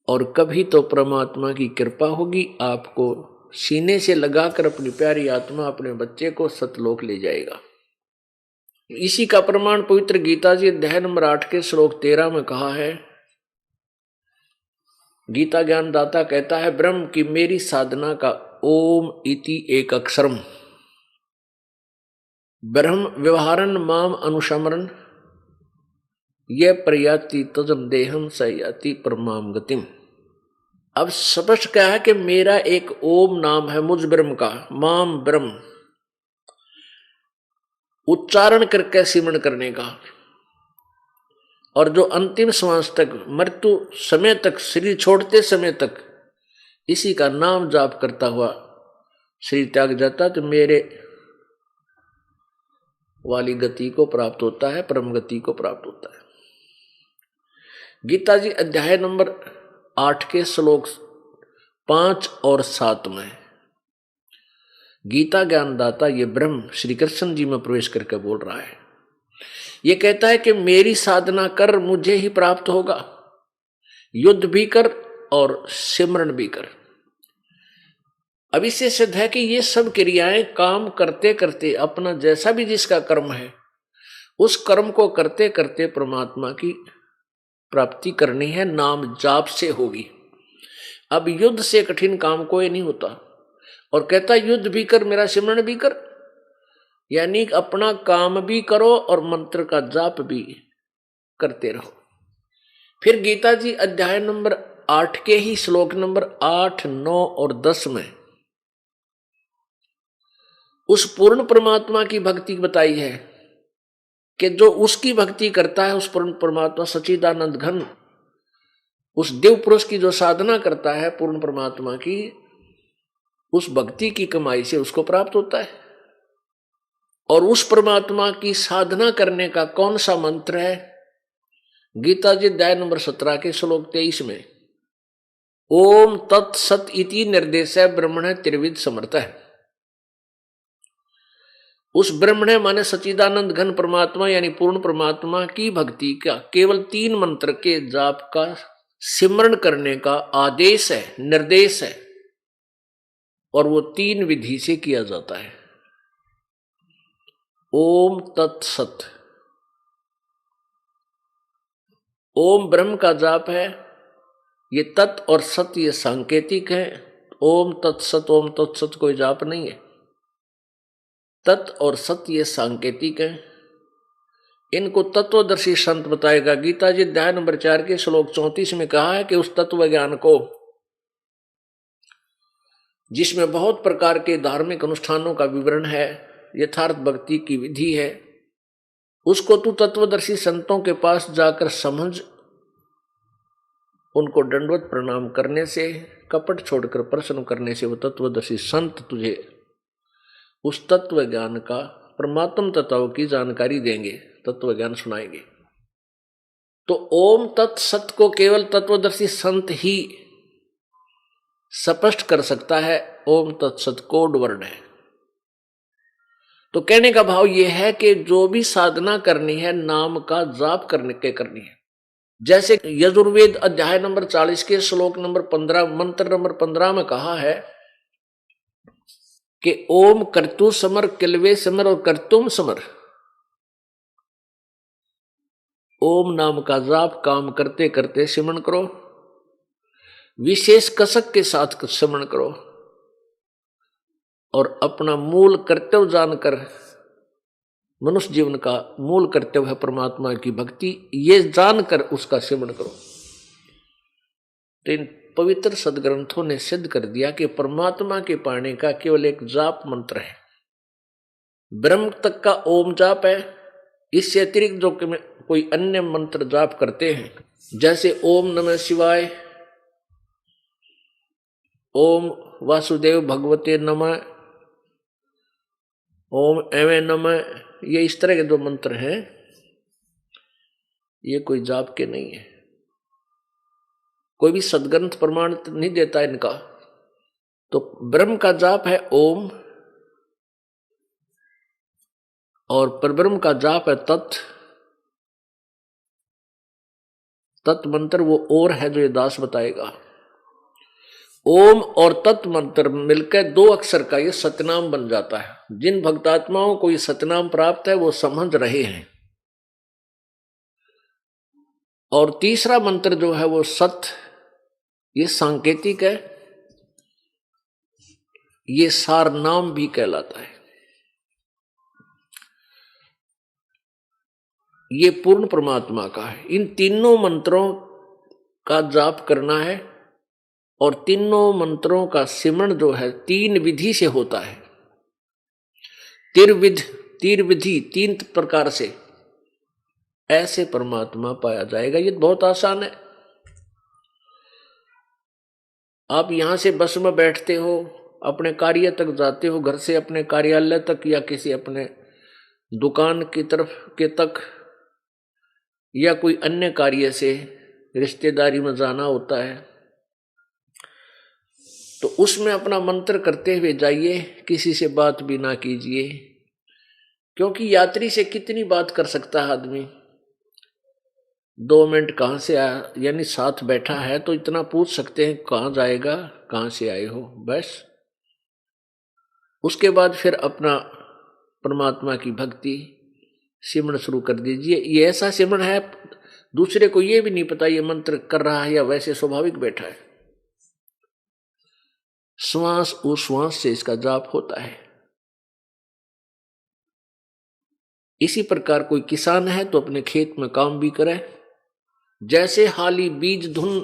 और कभी तो परमात्मा की कृपा होगी, आपको सीने से लगाकर अपनी प्यारी आत्मा अपने बच्चे को सतलोक ले जाएगा। इसी का प्रमाण पवित्र गीता जी अध्याय नंबर 8 के श्लोक 13 में कहा है। गीता ज्ञान दाता कहता है, ब्रह्म की मेरी साधना का ओम इति एक अक्षरम, ब्रह्म व्यवहारन माम अनुसमरन, यह प्रयाति तजम देहम सयाति परमाम गतिम। अब स्पष्ट क्या है कि मेरा एक ओम नाम है मुझ ब्रह्म का, माम ब्रह्म, उच्चारण करके सिमरण करने का, और जो अंतिम श्वास तक, मृत्यु समय तक, शरीर छोड़ते समय तक इसी का नाम जाप करता हुआ शरीर त्याग जाता, तो मेरे वाली गति को प्राप्त होता है, परम गति को प्राप्त होता है। गीता जी अध्याय नंबर 8 के श्लोक 5 और 7 में गीता ज्ञानदाता ये ब्रह्म श्री कृष्ण जी में प्रवेश करके बोल रहा है। ये कहता है कि मेरी साधना कर, मुझे ही प्राप्त होगा। युद्ध भी कर और सिमरण भी कर। अब इससे सिद्ध है कि ये सब क्रियाएं काम करते करते, अपना जैसा भी जिसका कर्म है उस कर्म को करते करते परमात्मा की प्राप्ति करनी है, नाम जाप से होगी। अब युद्ध से कठिन काम कोई नहीं होता। और कहता युद्ध भी कर, मेरा सिमरण भी कर, यानी अपना काम भी करो और मंत्र का जाप भी करते रहो। फिर गीता जी अध्याय नंबर 8 के ही श्लोक नंबर 8, 9 और 10 में उस पूर्ण परमात्मा की भक्ति बताई है कि जो उसकी भक्ति करता है, उस पूर्ण परमात्मा सच्चिदानंद घन, उस देव पुरुष की जो साधना करता है पूर्ण परमात्मा की, उस भक्ति की कमाई से उसको प्राप्त होता है। और उस परमात्मा की साधना करने का कौन सा मंत्र है? गीता जी अध्याय नंबर 17 के श्लोक 23 में ओम तत्सत इति निर्देश ब्रह्मण त्रिविध समर्थ है। उस ब्रह्मण माने सच्चिदानंद घन परमात्मा यानी पूर्ण परमात्मा की भक्ति का केवल 3 मंत्र के जाप का सिमरण करने का आदेश है, निर्देश है, और वो 3 विधि से किया जाता है। ओम तत्सत, ओम ब्रह्म का जाप है, ये तत् और सत ये सांकेतिक है। ओम तत्सत कोई जाप नहीं है। तत् और सत ये सांकेतिक है। इनको तत्वदर्शी संत बताएगा। गीता जी अध्याय नंबर 4 के श्लोक 34 में कहा है कि उस तत्व ज्ञान को, जिसमें बहुत प्रकार के धार्मिक अनुष्ठानों का विवरण है, यथार्थ भक्ति की विधि है, उसको तू तत्वदर्शी संतों के पास जाकर समझ, उनको दंडवत प्रणाम करने से, कपट छोड़कर प्रश्न करने से वो तत्वदर्शी संत तुझे उस तत्व ज्ञान का, परमात्म तत्व की जानकारी देंगे, तत्व ज्ञान सुनाएंगे। तो ओम तत्सत को केवल तत्वदर्शी संत ही स्पष्ट कर सकता है। ओम तत्सत कोड वर्ड है। तो कहने का भाव यह है कि जो भी साधना करनी है नाम का जाप करने के करनी है। जैसे यजुर्वेद अध्याय नंबर 40 के श्लोक नंबर 15 मंत्र नंबर 15 में कहा है कि ओम कर्तु समर, किलवे समर और कर्तुम समर। ओम नाम का जाप काम करते करते सिमरण करो, विशेष कसक के साथ सिमरण करो और अपना मूल कर्तव्य जानकर, मनुष्य जीवन का मूल कर्तव्य है परमात्मा की भक्ति, ये जानकर उसका सिमरण करो। तो इन पवित्र सदग्रंथों ने सिद्ध कर दिया कि परमात्मा के पाने का केवल एक जाप मंत्र है। ब्रह्म तक का ओम जाप है। इससे अतिरिक्त जो कोई अन्य मंत्र जाप करते हैं, जैसे ओम नमः शिवाय, ओम वासुदेव भगवते नमः, ओम एवं नमः, ये इस तरह के जो मंत्र हैं ये कोई जाप के नहीं है। कोई भी सदग्रंथ प्रमाण नहीं देता इनका। तो ब्रह्म का जाप है ओम, और परब्रह्म का जाप है तत्। तत् मंत्र वो और है जो ये दास बताएगा। ओम और तत् मंत्र मिलकर 2 अक्षर का ये सतनाम बन जाता है। जिन भक्तात्माओं को ये सतनाम प्राप्त है वो समझ रहे हैं। और तीसरा मंत्र जो है वो सत, ये सांकेतिक है, ये सार नाम भी कहलाता है। ये पूर्ण परमात्मा का है। इन तीनों मंत्रों का जाप करना है और तीनों मंत्रों का सिमरण जो है 3 विधि से होता है। तीर विधि 3 प्रकार से ऐसे परमात्मा पाया जाएगा। ये बहुत आसान है। आप यहां से बस में बैठते हो, अपने कार्य तक जाते हो, घर से अपने कार्यालय तक या किसी अपने दुकान की तरफ के तक, या कोई अन्य कार्य से रिश्तेदारी में जाना होता है, तो उसमें अपना मंत्र करते हुए जाइए, किसी से बात भी ना कीजिए, क्योंकि यात्री से कितनी बात कर सकता है आदमी। 2 मिनट कहाँ से आया, यानी साथ बैठा है तो इतना पूछ सकते हैं कहाँ जाएगा, कहाँ से आए हो, बस। उसके बाद फिर अपना परमात्मा की भक्ति सिमरण शुरू कर दीजिए। ये ऐसा सिमरण है दूसरे को ये भी नहीं पता ये मंत्र कर रहा है या वैसे स्वाभाविक बैठा है। श्वास उश्वास से इसका जाप होता है। इसी प्रकार कोई किसान है तो अपने खेत में काम भी करे, जैसे हाली बीज धुन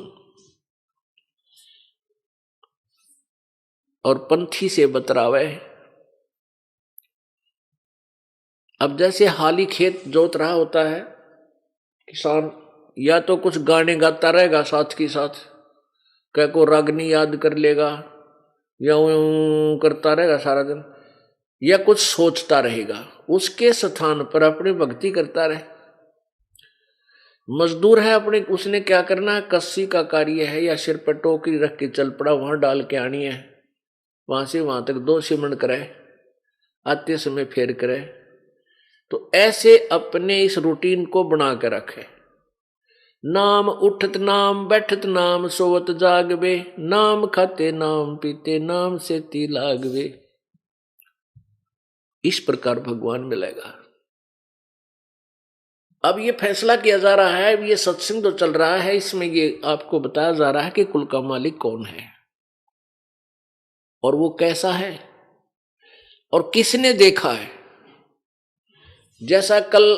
और पंथी से बतरावे। अब जैसे हाली खेत जोत रहा होता है किसान, या तो कुछ गाने गाता रहेगा साथ के साथ, क्या को रागनी याद कर लेगा या करता रहेगा सारा दिन, या कुछ सोचता रहेगा, उसके स्थान पर अपनी भक्ति करता रहे। मजदूर है अपने, उसने क्या करना है, कस्सी का कार्य है या सिर पर टोकरी रख के चल पड़ा, वहां डाल के आनी है, वहां से वहां तक 2 सिमरण करे, आते समय फेर करे। तो ऐसे अपने इस रूटीन को बना के रखे। नाम उठत नाम बैठत नाम सोवत जागवे, नाम खाते नाम पीते नाम से ती लागवे। इस प्रकार भगवान मिलेगा। अब ये फैसला किया जा रहा है, अब ये सत्संग जो चल रहा है इसमें ये आपको बताया जा रहा है कि कुल का मालिक कौन है और वो कैसा है और किसने देखा है। जैसा कल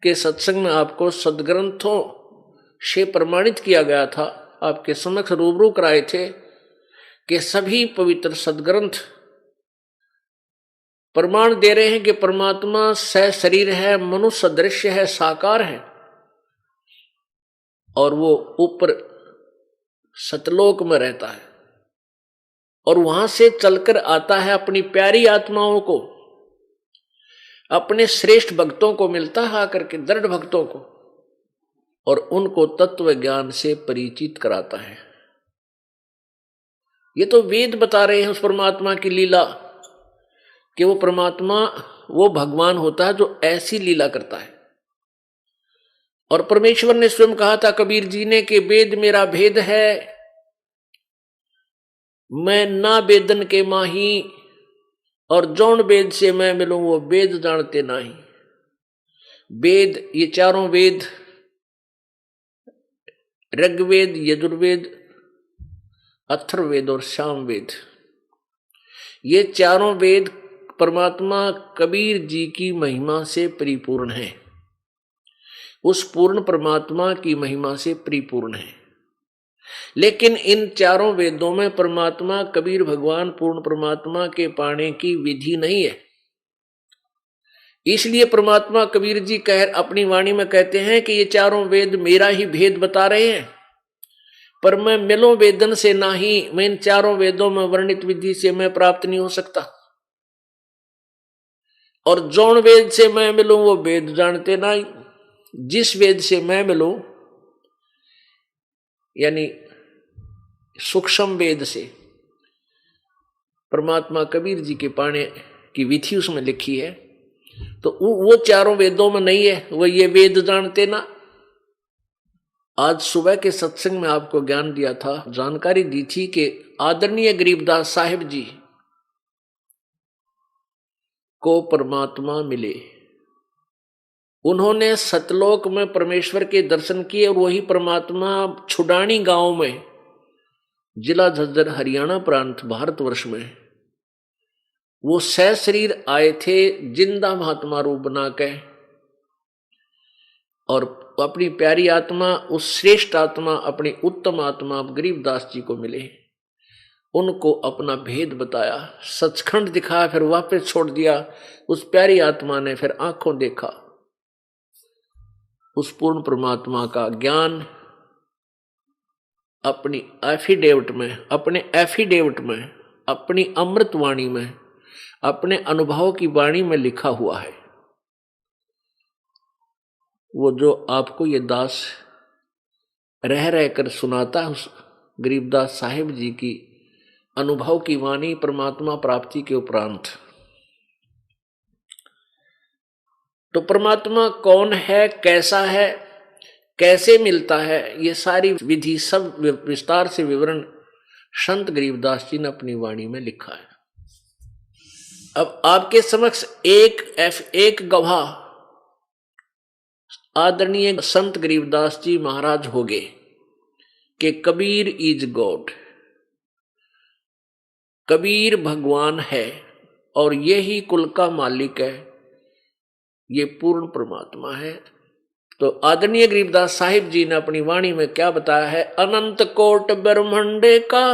के सत्संग में आपको सदग्रंथों से प्रमाणित किया गया था, आपके समक्ष रूबरू कराए थे कि सभी पवित्र सदग्रंथ प्रमाण दे रहे हैं कि परमात्मा सशरीर है, मनुष्य सदृश्य है, साकार है और वो ऊपर सतलोक में रहता है और वहां से चलकर आता है, अपनी प्यारी आत्माओं को, अपने श्रेष्ठ भक्तों को मिलता है आकर के, दृढ़ भक्तों को, और उनको तत्व ज्ञान से परिचित कराता है। ये तो वेद बता रहे हैं उस परमात्मा की लीला कि वो परमात्मा वो भगवान होता है जो ऐसी लीला करता है। और परमेश्वर ने स्वयं कहा था कबीर जी ने कि वेद मेरा भेद है, मैं ना वेदन के माही, और जौन वेद से मैं मिलूं वो वेद जानते नहीं। वेद, ये चारों वेद, ऋग्वेद, यजुर्वेद, अथर्ववेद और सामवेद, ये चारों वेद परमात्मा कबीर जी की महिमा से परिपूर्ण है, उस पूर्ण परमात्मा की महिमा से परिपूर्ण है। लेकिन इन चारों वेदों में परमात्मा कबीर भगवान पूर्ण परमात्मा के पाने की विधि नहीं है। इसलिए परमात्मा कबीर जी अपनी वाणी में कहते हैं कि ये चारों वेद मेरा ही भेद बता रहे हैं, पर मैं मिलो वेदन से नाही, मैं इन चारों वेदों में वर्णित विधि से मैं प्राप्त नहीं हो सकता। और जौन वेद से मैं मिलूं वो वेद जानते नहीं। जिस वेद से मैं मिलूं यानी सूक्ष्म वेद से परमात्मा कबीर जी के पाने की विधि उसमें लिखी है, तो वो चारों वेदों में नहीं है, वो ये वेद जानते ना। आज सुबह के सत्संग में आपको ज्ञान दिया था, जानकारी दी थी कि आदरणीय गरीबदास साहिब जी को परमात्मा मिले, उन्होंने सतलोक में परमेश्वर के दर्शन किए और वही परमात्मा छुडानी गांव में, जिला झज्जर, हरियाणा प्रांत, भारतवर्ष में, वो सशरीर आए थे जिंदा महात्मा रूप बना के, और अपनी प्यारी आत्मा, उस श्रेष्ठ आत्मा, अपनी उत्तम आत्मा गरीबदास जी को मिले, उनको अपना भेद बताया, सचखंड दिखाया, फिर वापस छोड़ दिया। उस प्यारी आत्मा ने फिर आंखों देखा उस पूर्ण परमात्मा का ज्ञान अपनी एफिडेविट में, अपनी अमृत वाणी में, अपने अनुभव की वाणी में लिखा हुआ है। वो जो आपको ये दास रह रहकर सुनाता है, उस गरीबदास साहिब जी की अनुभव की वाणी परमात्मा प्राप्ति के उपरांत। तो परमात्मा कौन है, कैसा है, कैसे मिलता है, ये सारी विधि सब विस्तार से विवरण संत गरीबदास जी ने अपनी वाणी में लिखा है। अब आपके समक्ष एक गवाह आदरणीय संत गरीबदास जी महाराज हो गए कि कबीर इज गॉड, कबीर भगवान है और यही कुल का मालिक है, ये पूर्ण परमात्मा है। तो आदरणीय गरीबदास साहिब जी ने अपनी वाणी में क्या बताया है, अनंत कोट ब्रह्मांडे का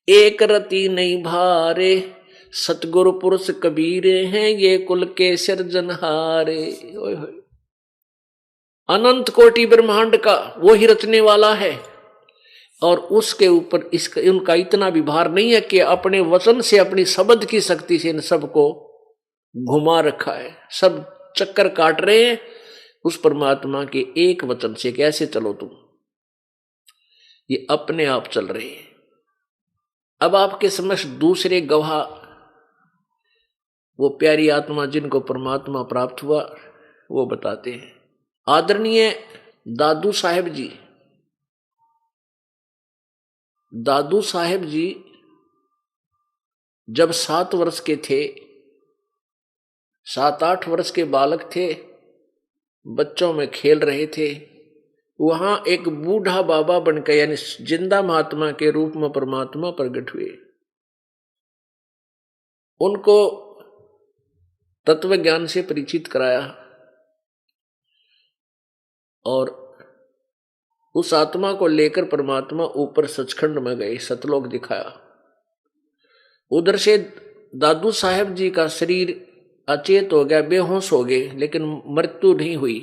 एक रति नहीं भारे, सतगुरु पुरुष कबीरे हैं ये कुल के सिरजनहारे। अनंत कोटि ब्रह्मांड का वो ही रचने वाला है, और उसके ऊपर उनका इतना भी भार नहीं है कि अपने वचन से, अपनी शब्द की शक्ति से इन सबको घुमा रखा है। सब चक्कर काट रहे हैं उस परमात्मा के एक वचन से, कैसे चलो तुम, ये अपने आप चल रहे हैं। अब आपके समक्ष दूसरे गवाह, वो प्यारी आत्मा जिनको परमात्मा प्राप्त हुआ, वो बताते हैं। आदरणीय दादू साहेब जी, दादू साहेब जी जब 7 वर्ष के थे, 7-8 वर्ष के बालक थे, बच्चों में खेल रहे थे, वहां एक बूढ़ा बाबा बनकर यानी जिंदा महात्मा के रूप में परमात्मा प्रकट हुए। उनको तत्व ज्ञान से परिचित कराया और उस आत्मा को लेकर परमात्मा ऊपर सचखंड में गए, सतलोक दिखाया। उधर से दादू साहेब जी का शरीर अचेत हो गया, बेहोश हो गए, लेकिन मृत्यु नहीं हुई।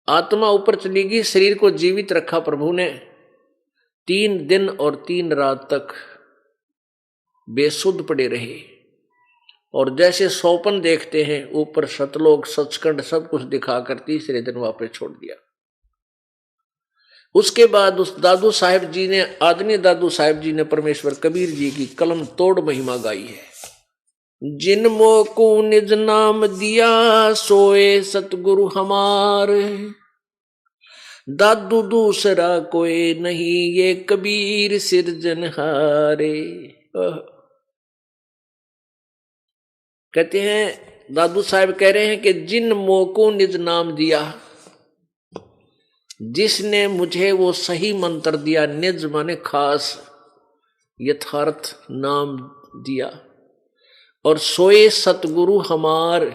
आत्मा ऊपर चली गई, शरीर को जीवित रखा प्रभु ने। 3 दिन और 3 रात तक बेसुध पड़े रहे और जैसे सौपन देखते हैं ऊपर सतलोक सचखंड सब कुछ दिखाकर तीसरे दिन वापस छोड़ दिया। उसके बाद उस दादू साहेब जी ने, आदरणीय दादू साहेब जी ने परमेश्वर कबीर जी की कलम तोड़ महिमा गाई है। जिन मोको निज नाम दिया सोए सतगुरु हमारे, दादू दूसरा कोई नहीं ये कबीर सिरजनहारे। कहते हैं दादू साहब कह रहे हैं कि जिन मोको निज नाम दिया, जिसने मुझे वो सही मंत्र दिया, निज माने खास यथार्थ नाम दिया, और सोए सतगुरु हमार,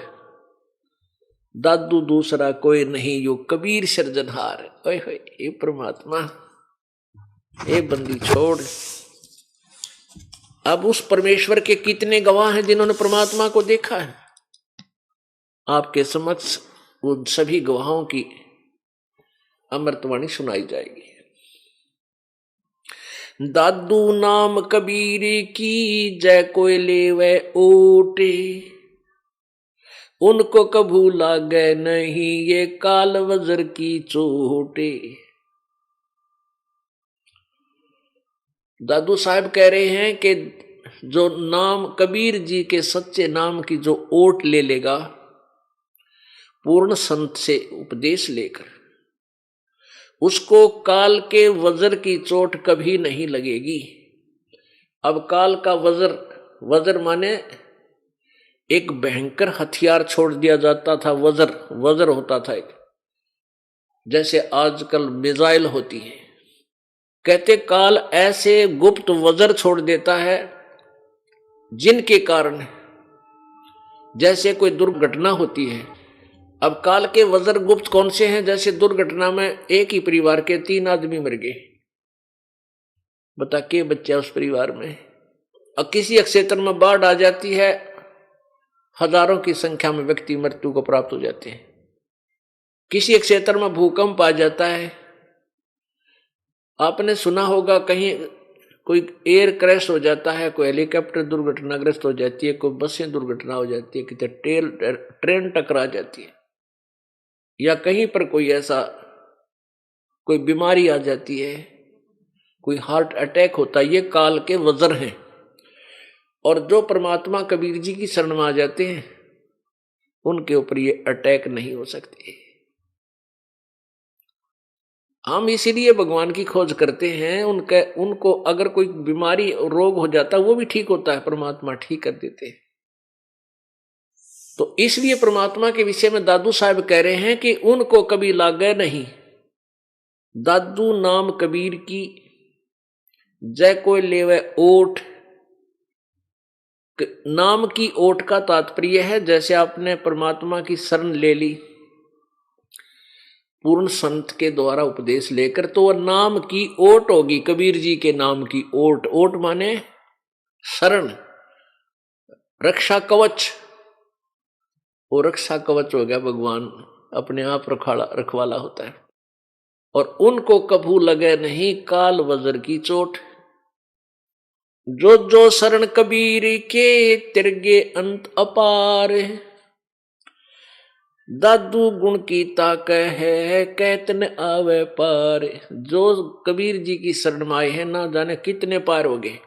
दादू दूसरा कोई नहीं यो कबीर सिरजनहार। ओए होए, ये परमात्मा, ये बंदी छोड़। अब उस परमेश्वर के कितने गवाह हैं जिन्होंने परमात्मा को देखा है। आपके समक्ष उन सभी गवाहों की अमृतवाणी सुनाई जाएगी। दादू नाम कबीर की जय कोई लेवे ओटे, उनको कभू लागे नहीं ये काल वज्र की चोटे। दादू साहब कह रहे हैं कि जो नाम कबीर जी के सच्चे नाम की जो ओट ले लेगा पूर्ण संत से उपदेश लेकर, उसको काल के वज्र की चोट कभी नहीं लगेगी। अब काल का वज्र माने एक भयंकर हथियार छोड़ दिया जाता था। वज्र होता था एक, जैसे आजकल मिसाइल होती है। कहते काल ऐसे गुप्त वज्र छोड़ देता है जिनके कारण जैसे कोई दुर्घटना होती है। अब काल के वज्र गुप्त कौन से हैं? जैसे दुर्घटना में एक ही परिवार के 3 आदमी मर गए, बता के बच्चा उस परिवार में। अब किसी क्षेत्र में बाढ़ आ जाती है, हजारों की संख्या में व्यक्ति मृत्यु को प्राप्त हो जाते हैं। किसी क्षेत्र में भूकंप आ जाता है, आपने सुना होगा कहीं कोई एयर क्रैश हो जाता है, कोई हेलीकॉप्टर दुर्घटनाग्रस्त हो जाती है, कोई बसें दुर्घटना हो जाती है, कितने ट्रेन टकरा जाती है, या कहीं पर कोई ऐसा कोई बीमारी आ जाती है, कोई हार्ट अटैक होता है। ये काल के वज्र हैं। और जो परमात्मा कबीर जी की शरण में आ जाते हैं उनके ऊपर ये अटैक नहीं हो सकते। हम इसीलिए भगवान की खोज करते हैं। उनको अगर कोई बीमारी रोग हो जाता है वो भी ठीक होता है, परमात्मा ठीक कर देते हैं। तो इसलिए परमात्मा के विषय में दादू साहब कह रहे हैं कि उनको कभी लागे नहीं, दादू नाम कबीर की जय कोई लेवे ओठ। नाम की ओट का तात्पर्य है जैसे आपने परमात्मा की शरण ले ली पूर्ण संत के द्वारा उपदेश लेकर, तो वह नाम की ओट होगी, कबीर जी के नाम की ओट। ओट माने शरण, रक्षा कवच। वो रक्षा कवच हो गया, भगवान अपने आप रखवाला होता है। और उनको कभू लगे नहीं काल वज्र की चोट, जो जो शरण कबीर के तिरगे अंत अपार। दादू गुण की ताक है कैतन आवे पार। जो कबीर जी की शरण में आए हैं ना जाने कितने पार हो गए,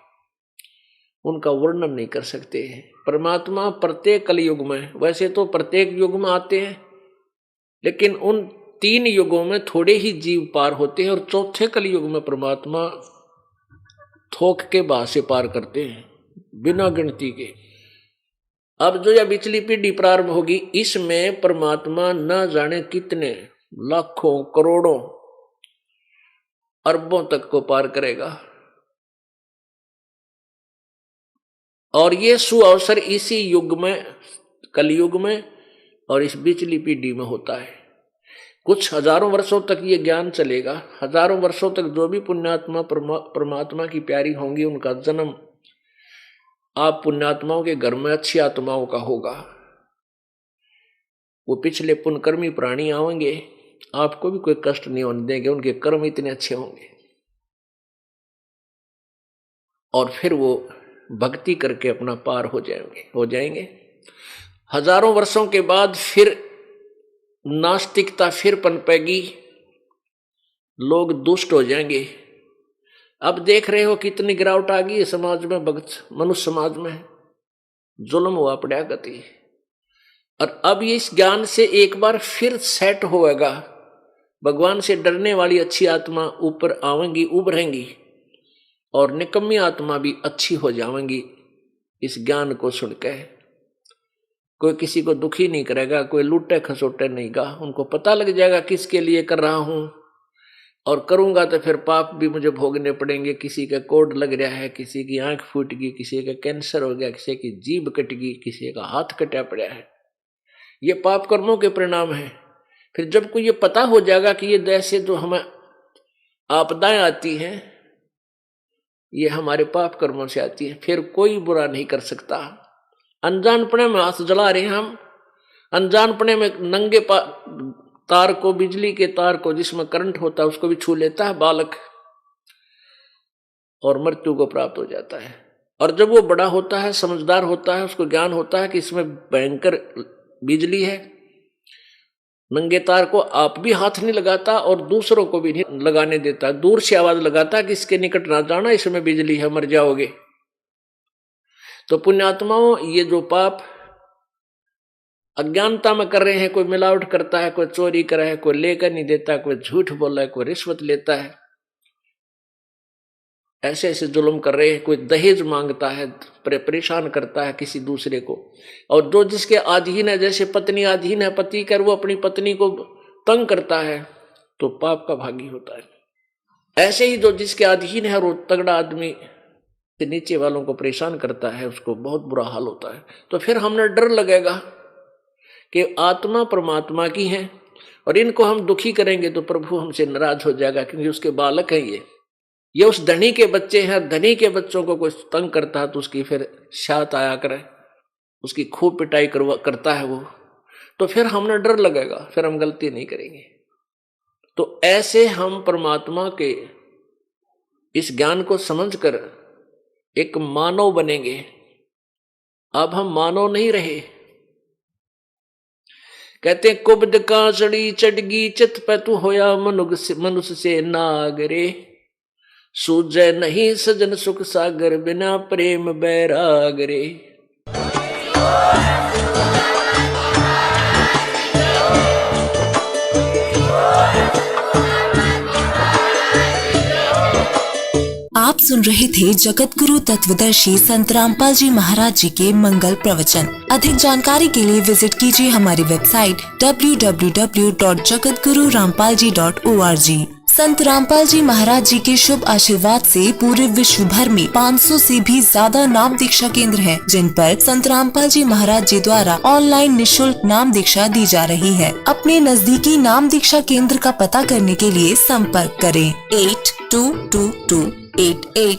उनका वर्णन नहीं कर सकते। परमात्मा प्रत्येक कलयुग में, वैसे तो प्रत्येक युग में आते हैं, लेकिन उन 3 युगों में थोड़े ही जीव पार होते हैं और चौथे कलयुग में परमात्मा थोक के बहा से पार करते हैं बिना गिनती के। अब जो यह पिछली पीढ़ी प्रारंभ होगी, इसमें परमात्मा न जाने कितने लाखों करोड़ों अरबों तक को पार करेगा। और ये सुअवसर इसी युग में, कलयुग में और इस पिछली पीढ़ी में होता है। कुछ हजारों वर्षों तक ये ज्ञान चलेगा। हजारों वर्षों तक जो भी पुण्यात्मा परमात्मा की प्यारी होंगी, उनका जन्म आप पुण्यात्माओं के घर में अच्छी आत्माओं का होगा। वो पिछले पुण्यकर्मी प्राणी आएंगे, आपको भी कोई कष्ट नहीं होने देंगे, उनके कर्म इतने अच्छे होंगे। और फिर वो भक्ति करके अपना पार हो जाएंगे। हजारों वर्षों के बाद फिर नास्तिकता फिर पनपेगी, लोग दुष्ट हो जाएंगे। अब देख रहे हो कितनी गिरावट आ गई है समाज में, भक्त मनुष्य समाज में जुल्म हुआ पड़ा गति। और अब इस ज्ञान से एक बार फिर सेट होएगा, भगवान से डरने वाली अच्छी आत्मा ऊपर आवेंगी, उभरेंगी, और निकम्मी आत्मा भी अच्छी हो जाएंगी इस ज्ञान को सुनकर। कोई किसी को दुखी नहीं करेगा, कोई लूटे खसोटे नहीं गा। उनको पता लग जाएगा किसके लिए कर रहा हूं, और करूंगा तो फिर पाप भी मुझे भोगने पड़ेंगे। किसी का कोड लग रहा है, किसी की आंख फूट गई, किसी का कैंसर हो गया, किसी की जीभ कट गई, किसी का हाथ कटा पड़ा है। ये पाप कर्मों के परिणाम है। फिर जब को ये पता हो जाएगा कि ये जैसे जो हमें आपदाएं आती हैं, ये हमारे पाप कर्मों से आती है, फिर कोई बुरा नहीं कर सकता। अनजानपने में हाथ जला रहे हैं हम, अनजानपने में नंगे तार को, बिजली के तार को जिसमें करंट होता है उसको भी छू लेता है बालक, और मृत्यु को प्राप्त हो जाता है। और जब वो बड़ा होता है, समझदार होता है, उसको ज्ञान होता है कि इसमें भयंकर बिजली है, नंगे तार को आप भी हाथ नहीं लगाता और दूसरों को भी नहीं लगाने देता, दूर से आवाज लगाता कि इसके निकट ना जाना, इसमें बिजली है, मर जाओगे। तो पुण्यात्माओं, ये जो पाप अज्ञानता में कर रहे हैं, कोई मिलावट करता है, कोई चोरी कर रहा है, कोई लेकर नहीं देता, कोई झूठ बोल रहा है, कोई रिश्वत लेता है, ऐसे ऐसे जुल्म कर रहे हैं, कोई दहेज मांगता है, परेशान करता है किसी दूसरे को। और जो जिसके अधीन है, जैसे पत्नी अधीन है पति कर, वो अपनी पत्नी को तंग करता है तो पाप का भागी होता है। ऐसे ही जो जिसके अधीन है, वो तगड़ा आदमी नीचे वालों को परेशान करता है, उसको बहुत बुरा हाल होता है। तो फिर हमें डर लगेगा कि आत्मा परमात्मा की है, और इनको हम दुखी करेंगे तो प्रभु हमसे नाराज हो जाएगा, क्योंकि उसके बालक हैं ये उस धनी के बच्चे हैं। धनी के बच्चों को कोई तंग करता है तो उसकी फिर शात आया करे, उसकी खूब पिटाई करता है वो, तो फिर हमें डर लगेगा, फिर हम गलती नहीं करेंगे। तो ऐसे हम परमात्मा के इस ज्ञान को समझकर एक मानव बनेंगे। अब हम मानव नहीं रहे। कहते कुब्द कांसड़ी चढ़गी चित पे तू होया मनुष्य से नागरे, सूझे नहीं सजन सुख सागर बिना प्रेम बैराग रे। आप सुन रहे थे जगत गुरु तत्वदर्शी संत रामपाल जी महाराज जी के मंगल प्रवचन। अधिक जानकारी के लिए विजिट कीजिए हमारी वेबसाइट www.jagatgururampalji.org। संत रामपाल जी महाराज जी के शुभ आशीर्वाद से पूरे विश्व भर में 500 से भी ज्यादा नाम दीक्षा केंद्र हैं, जिन पर संत रामपाल जी महाराज जी द्वारा ऑनलाइन निःशुल्क नाम दीक्षा दी जा रही है। अपने नजदीकी नाम दीक्षा केंद्र का पता करने के लिए संपर्क करें 822288